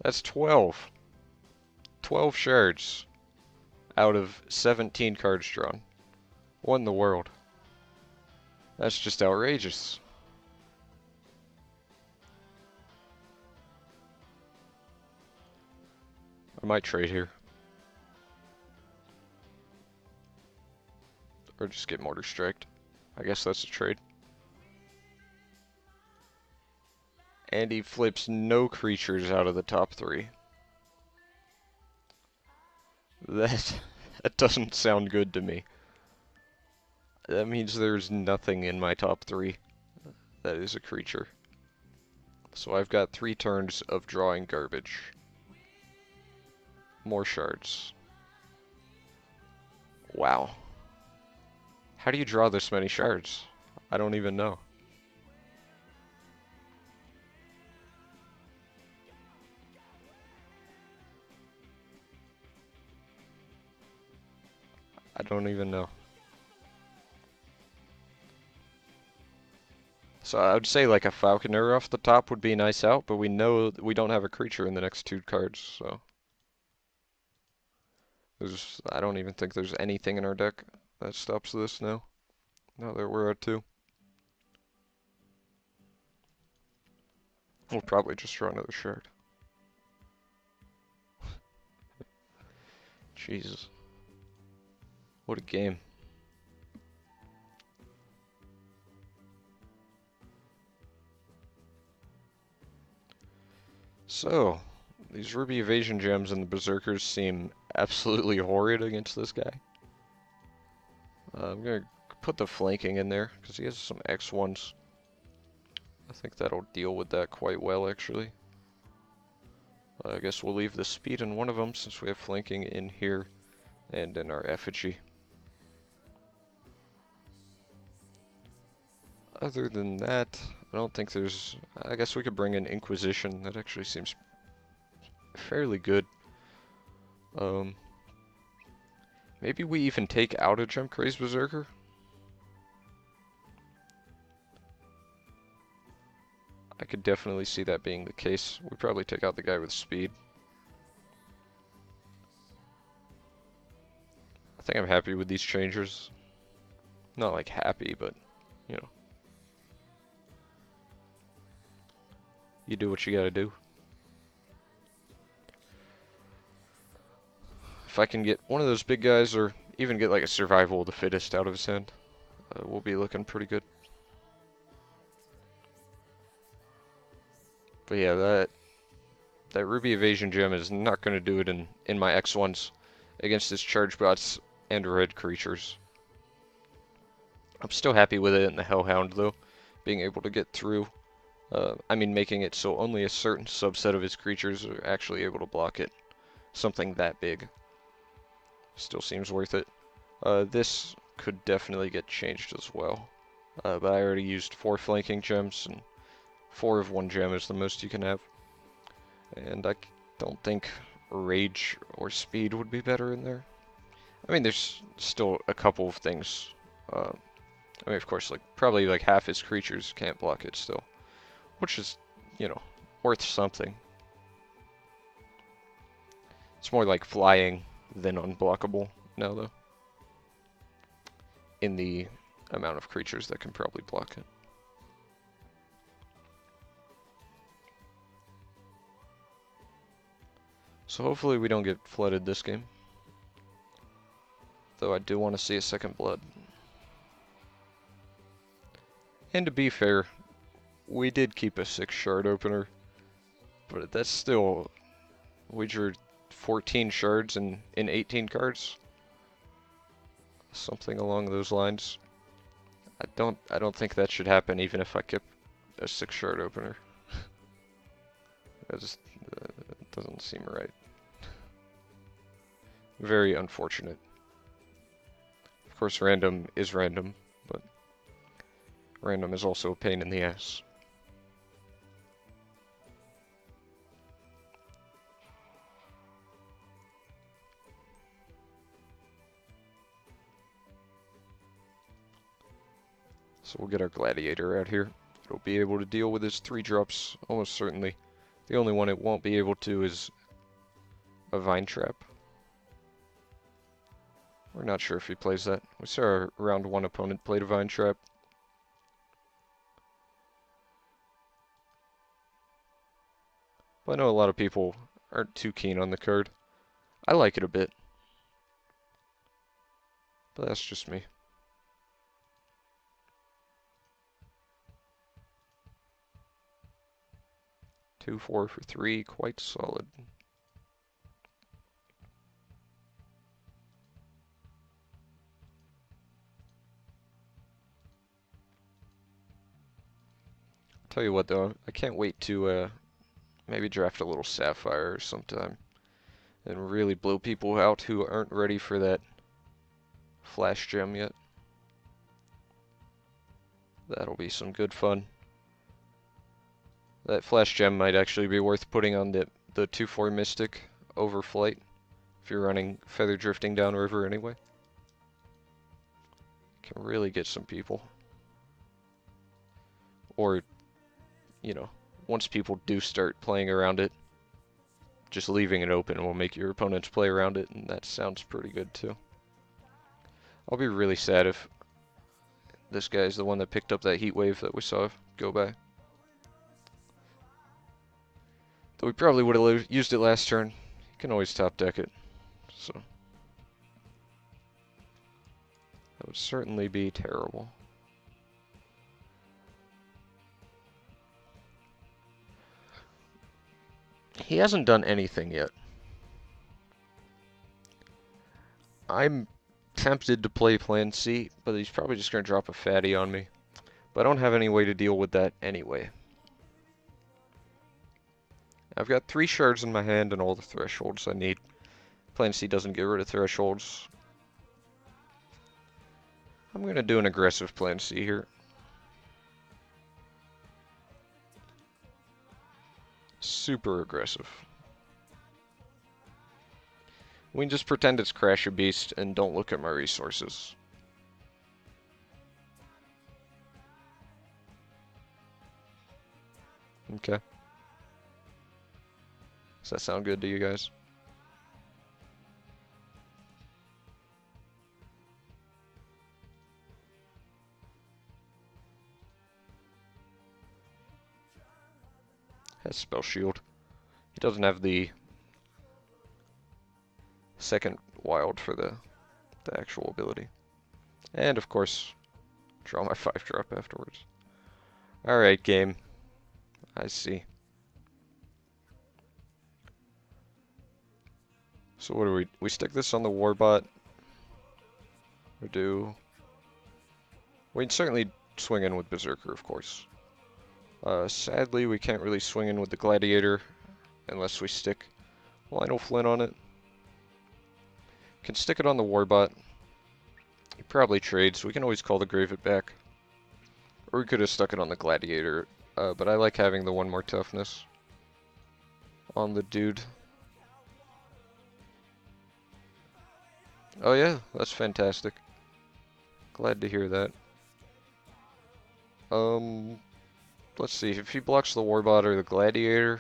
That's 12. 12 shards out of 17 cards drawn. What in the world? That's just outrageous. I might trade here. Or just get Mortar Striked. I guess that's a trade. And he flips no creatures out of the top 3. That doesn't sound good to me. That means there's nothing in my top 3 that is a creature. So I've got 3 turns of drawing garbage. More shards. Wow. How do you draw this many shards? I don't even know. I don't even know. So I would say like a Falconer off the top would be a nice out, but we know we don't have a creature in the next 2 cards, so... I don't even think there's anything in our deck that stops this now. Now that we're at 2. We'll probably just draw another shard. Jesus. What a game. So, these Ruby Evasion Gems and the Berserkers seem absolutely horrid against this guy. I'm gonna put the flanking in there, because he has some X1s. I think that'll deal with that quite well, actually. I guess we'll leave the speed in one of them, since we have flanking in here and in our effigy. Other than that, I don't think there's... I guess we could bring in Inquisition. That actually seems fairly good. Maybe we even take out a Gem Crazed Berserker? I could definitely see that being the case. We probably take out the guy with speed. I think I'm happy with these changes. Not like happy, but, you know. You do what you gotta do. If I can get one of those big guys, or even get like a Survival of the Fittest out of his hand, we'll be looking pretty good. But yeah, that Ruby Evasion Gem is not going to do it in my X1s against his Charge Bots and red creatures. I'm still happy with it in the Hellhound, though, being able to get through. I mean, making it so only a certain subset of his creatures are actually able to block it. Something that big. Still seems worth it. This could definitely get changed as well. But I already used 4 flanking gems, and 4 of 1 gem is the most you can have. And I don't think Rage or Speed would be better in there. I mean, there's still a couple of things. I mean, of course, like probably like half his creatures can't block it still. Which is, you know, worth something. It's more like flying than unblockable now, though. In the amount of creatures that can probably block it. So hopefully we don't get flooded this game. Though I do want to see a second blood. And to be fair, we did keep a 6 shard opener. But that's still... We drew 14 shards in 18 cards. Something along those lines. I don't think that should happen even if I kept a 6 shard opener. That just doesn't seem right. Very unfortunate. Of course, random is random, but random is also a pain in the ass. So we'll get our gladiator out here. It'll be able to deal with his 3 drops, almost certainly. The only one it won't be able to is a vine trap. We're not sure if he plays that. We saw our round 1 opponent played a vine trap. But I know a lot of people aren't too keen on the card. I like it a bit. But that's just me. 2-4 for 3, quite solid. Tell you what though, I can't wait to maybe draft a little sapphire sometime and really blow people out who aren't ready for that flash gem yet. That'll be some good fun. That flash gem might actually be worth putting on the 2-4 mystic over flight if you're running feather drifting downriver anyway. Can really get some people. Or, you know, once people do start playing around it, just leaving it open will make your opponents play around it, and that sounds pretty good too. I'll be really sad if this guy's the one that picked up that heat wave that we saw go by. Though we probably would have used it last turn. You can always top deck it, so that would certainly be terrible. He hasn't done anything yet. I'm tempted to play Plan C, but he's probably just going to drop a fatty on me. But I don't have any way to deal with that anyway. I've got 3 shards in my hand and all the thresholds I need. Plan C doesn't get rid of thresholds. I'm going to do an aggressive Plan C here. Super aggressive. We can just pretend it's Crash a Beast and don't look at my resources. Okay. Does that sound good to you guys? Has Spell Shield. He doesn't have the second wild for the actual ability. And of course, draw my 5-drop afterwards. Alright, game. I see. So what do we stick this on the Warbot? Or do... We can certainly swing in with Berserker, of course. Sadly, we can't really swing in with the Gladiator unless we stick Lionel Flynn on it. Can stick it on the Warbot. He probably trades. We can always call the Grave it back. Or we could have stuck it on the Gladiator. But I like having the 1 more toughness on the dude. Oh yeah, that's fantastic. Glad to hear that. Let's see. If he blocks the Warbot or the Gladiator,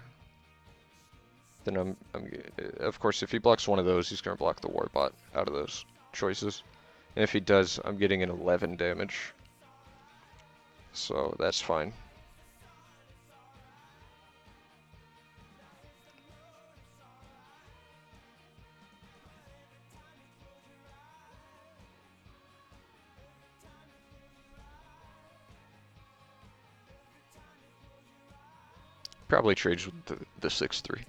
then of course, if he blocks one of those, he's gonna block the Warbot out of those choices. And if he does, I'm getting an 11 damage. So that's fine. Probably trades with the 6-3.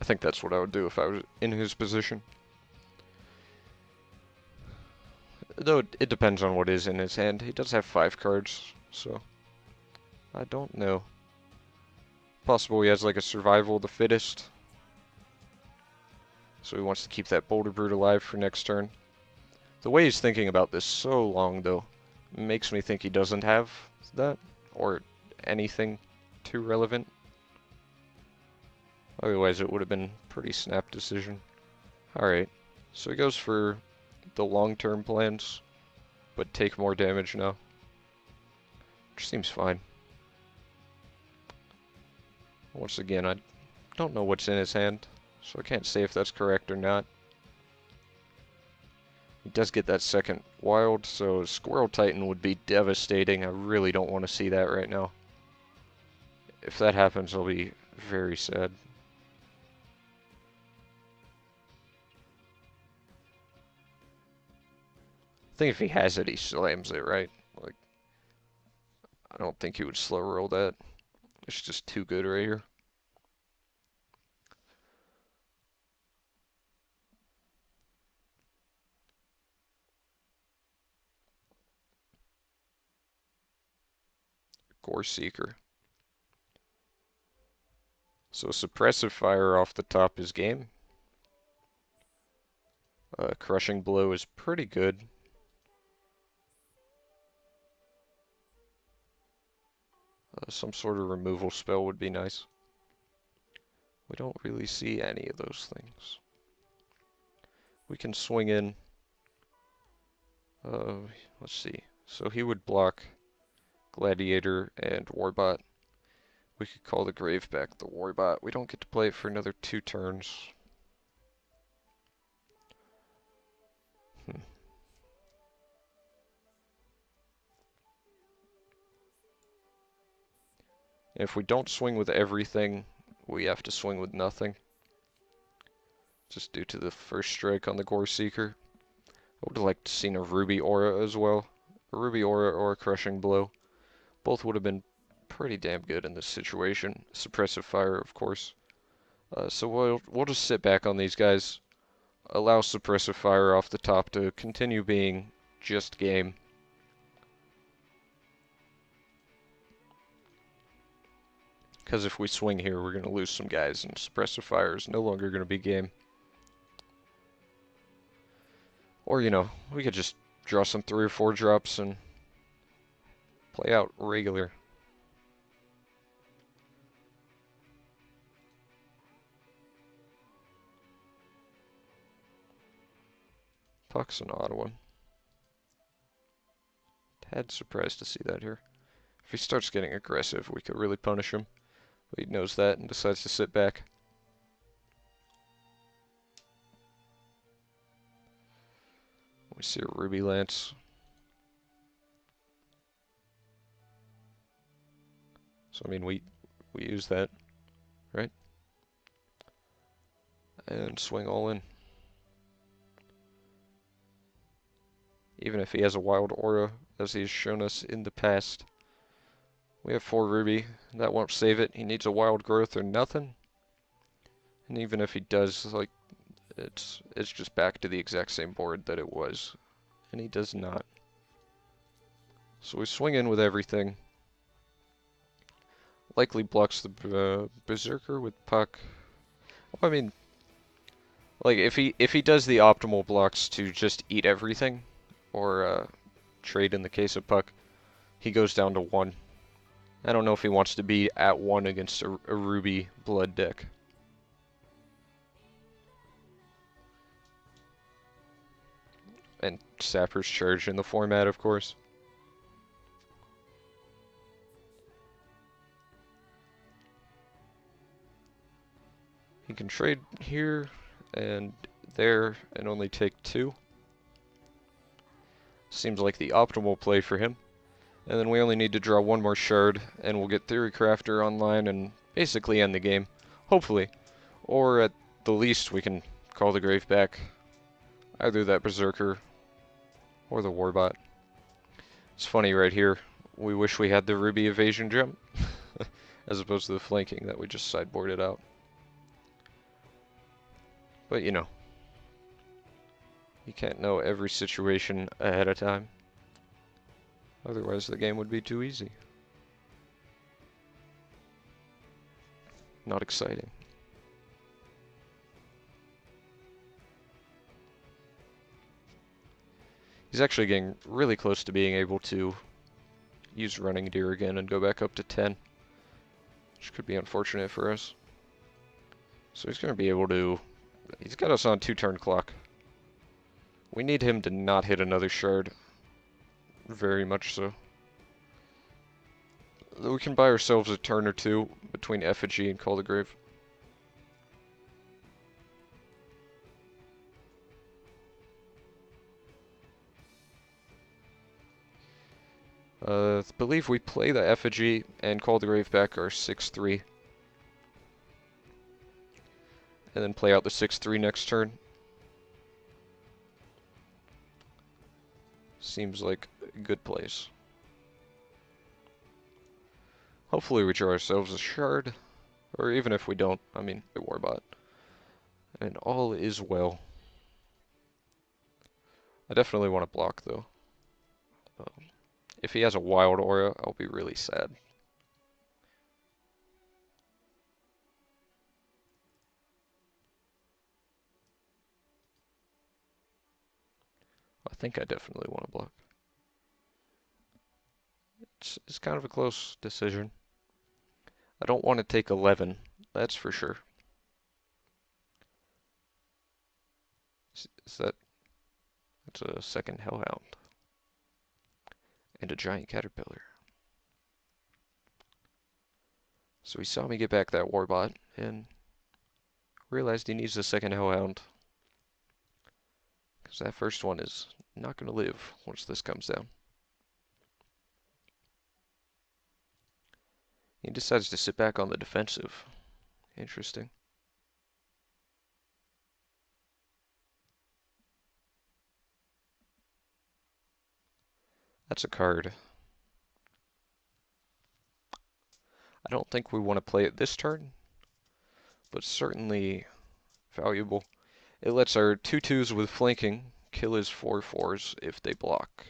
I think that's what I would do if I was in his position. Though it depends on what is in his hand. He does have 5 cards, so I don't know. Possible he has like a survival of the fittest. So he wants to keep that Boulder Brute alive for next turn. The way he's thinking about this so long, though, makes me think he doesn't have that, or anything too relevant. Otherwise, it would have been a pretty snap decision. Alright, so he goes for the long-term plans, but take more damage now. Which seems fine. Once again, I don't know what's in his hand, so I can't say if that's correct or not. He does get that second wild, so Squirrel Titan would be devastating. I really don't want to see that right now. If that happens, I'll be very sad. I think if he has it, he slams it, right? Like, I don't think he would slow roll that. It's just too good right here. Gore Seeker. So Suppressive Fire off the top is game. Crushing Blow is pretty good. Some sort of removal spell would be nice. We don't really see any of those things. We can swing in. Let's see. So he would block Gladiator and Warbot. We could call the Grave back the Warbot. We don't get to play it for another 2 turns. If we don't swing with everything, we have to swing with nothing. Just due to the first strike on the Gore Seeker. I would have liked to seen a Ruby Aura as well. A Ruby Aura or a Crushing Blow. Both would have been pretty damn good in this situation. Suppressive Fire, of course. So we'll just sit back on these guys. Allow Suppressive Fire off the top to continue being just game. Because if we swing here, we're going to lose some guys, and Suppressive Fire is no longer going to be game. Or, you know, we could just draw some 3 or 4 drops and play out regular. Puck's an odd one. Tad surprised to see that here. If he starts getting aggressive, we could really punish him. But he knows that and decides to sit back. We see a Ruby Lance. So, I mean, we use that, right? And swing all in. Even if he has a wild aura, as he's shown us in the past. We have 4 Ruby. That won't save it. He needs a wild growth or nothing. And even if he does, like, it's just back to the exact same board that it was. And he does not. So we swing in with everything. Likely blocks the Berserker with Puck. Well, I mean, like, if he does the optimal blocks to just eat everything, or trade in the case of Puck, he goes down to 1. I don't know if he wants to be at 1 against a Ruby Blood deck. And Sapper's Charge in the format, of course. He can trade here, and there and only take 2. Seems like the optimal play for him. And then we only need to draw 1 more shard, and we'll get Theory Crafter online and basically end the game. Hopefully. Or at the least, we can call the grave back. Either that Berserker or the Warbot. It's funny right here. We wish we had the Ruby Evasion gem, as opposed to the flanking that we just sideboarded out. But you know, you can't know every situation ahead of time. Otherwise the game would be too easy. Not exciting. He's actually getting really close to being able to use Running Deer again and go back up to 10. Which could be unfortunate for us. So he's going to be able to... He's got us on 2-turn clock. We need him to not hit another shard. Very much so. We can buy ourselves a turn or 2 between Effigy and Call the Grave. I believe we play the Effigy and Call the Grave back our 6-3. And then play out the 6-3 next turn. Seems like a good place. Hopefully we draw ourselves a shard. Or even if we don't, I mean, a Warbot. And all is well. I definitely want to block though. If he has a wild aura, I'll be really sad. I think I definitely want to block. It's kind of a close decision. I don't want to take 11, that's for sure. That's a second Hellhound. And a giant caterpillar. So he saw me get back that Warbot and realized he needs a second Hellhound. Because that first one is not going to live once this comes down. He decides to sit back on the defensive. Interesting. That's a card. I don't think we want to play it this turn, but certainly valuable. It lets our 2/2s with flanking kill his 4/4s if they block.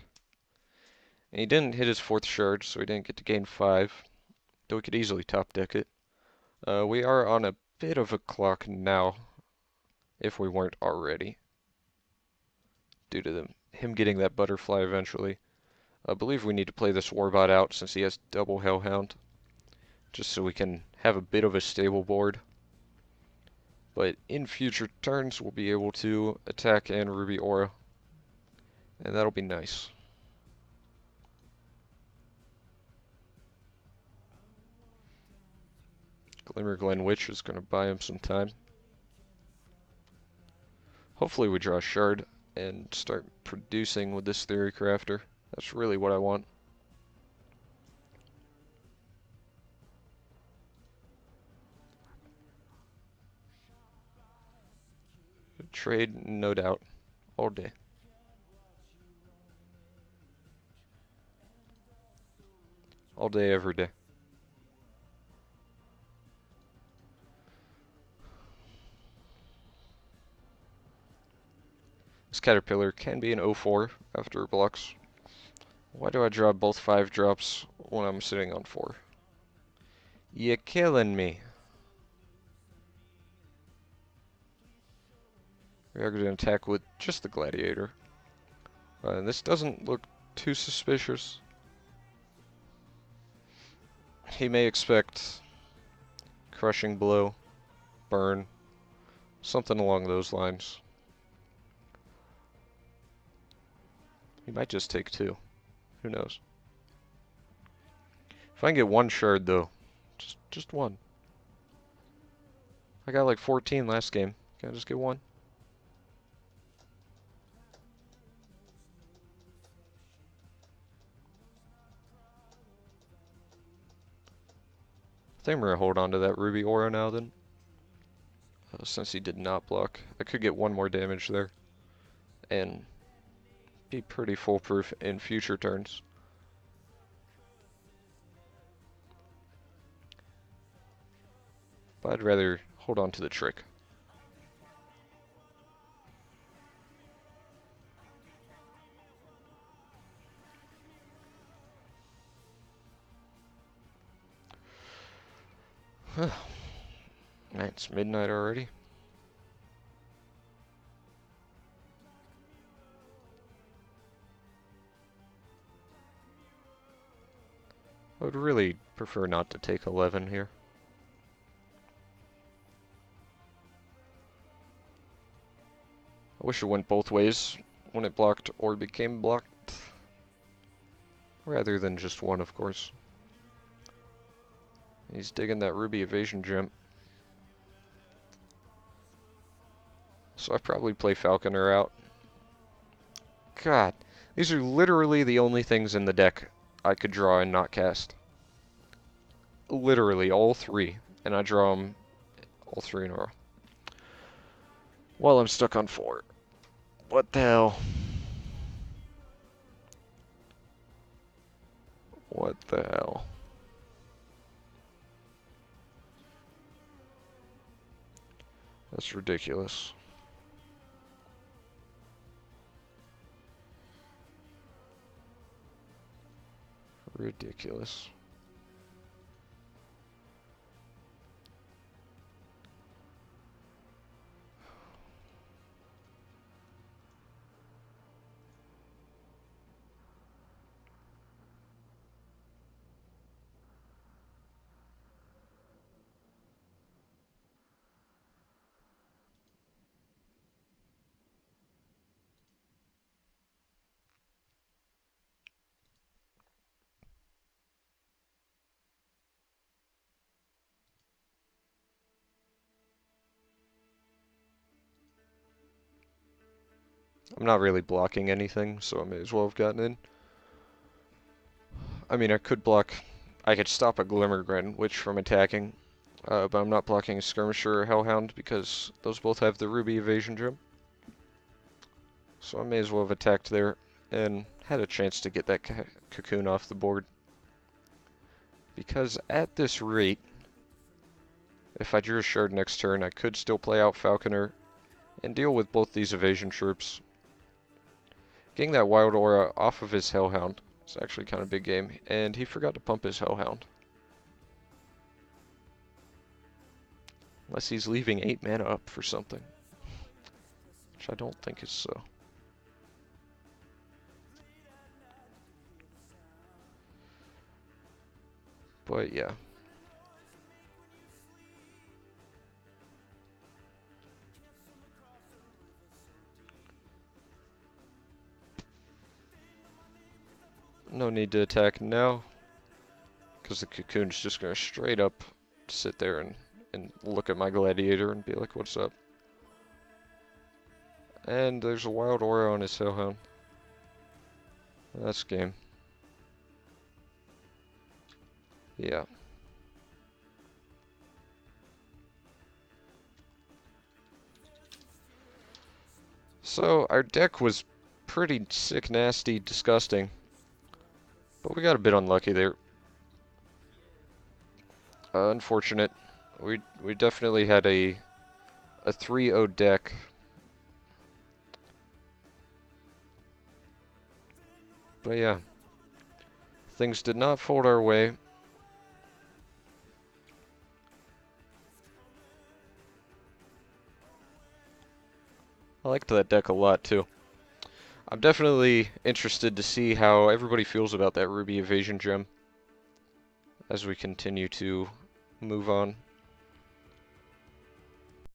And he didn't hit his 4th shard, so he didn't get to gain 5, though he could easily top deck it. We are on a bit of a clock now, if we weren't already, due to him getting that butterfly eventually. I believe we need to play this Warbot out since he has double Hellhound, just so we can have a bit of a stable board. But in future turns, we'll be able to attack and Ruby Aura, and that'll be nice. Glimmerglen Witch is going to buy him some time. Hopefully we draw a shard and start producing with this Theory Crafter. That's really what I want. Trade, no doubt, all day. All day, every day. This Caterpillar can be an 0-4 after it blocks. Why do I draw both 5 drops when I'm sitting on 4? You killing me. We are going to attack with just the Gladiator. This doesn't look too suspicious. He may expect Crushing Blow, Burn, something along those lines. He might just take 2. Who knows? If I can get 1 shard though, just 1. I got like 14 last game. Can I just get 1? I think I'm gonna hold on to that Ruby Aura now then, since he did not block. I could get one more damage there, and be pretty foolproof in future turns. But I'd rather hold on to the trick. Man, it's midnight already. I would really prefer not to take 11 here. I wish it went both ways when it blocked or became blocked, rather than just one, of course. He's digging that Ruby evasion gem. So I probably play Falconer out. God, these are literally the only things in the deck I could draw and not cast. Literally, all three. And I draw them all three in a row. Well, I'm stuck on 4. What the hell? What the hell? That's ridiculous. Ridiculous. I'm not really blocking anything, so I may as well have gotten in. I mean, I could block... I could stop a Glimmergren Witch from attacking, but I'm not blocking a Skirmisher or Hellhound because those both have the Ruby Evasion Gem. So I may as well have attacked there and had a chance to get that Cocoon off the board. Because at this rate, if I drew a shard next turn, I could still play out Falconer and deal with both these evasion troops. Getting that Wild Aura off of his Hellhound is actually kind of a big game, and he forgot to pump his Hellhound. Unless he's leaving 8 mana up for something, which I don't think is so. But yeah. No need to attack now, because the Cocoon's just going to straight up sit there and look at my Gladiator and be like, what's up? And there's a Wild Aura on his Hellhound. That's game. Yeah. So, our deck was pretty sick, nasty, disgusting. But we got a bit unlucky there. Unfortunate. We definitely had a 3-0 deck. But yeah. Things did not fold our way. I liked that deck a lot too. I'm definitely interested to see how everybody feels about that Ruby Evasion Gem as we continue to move on.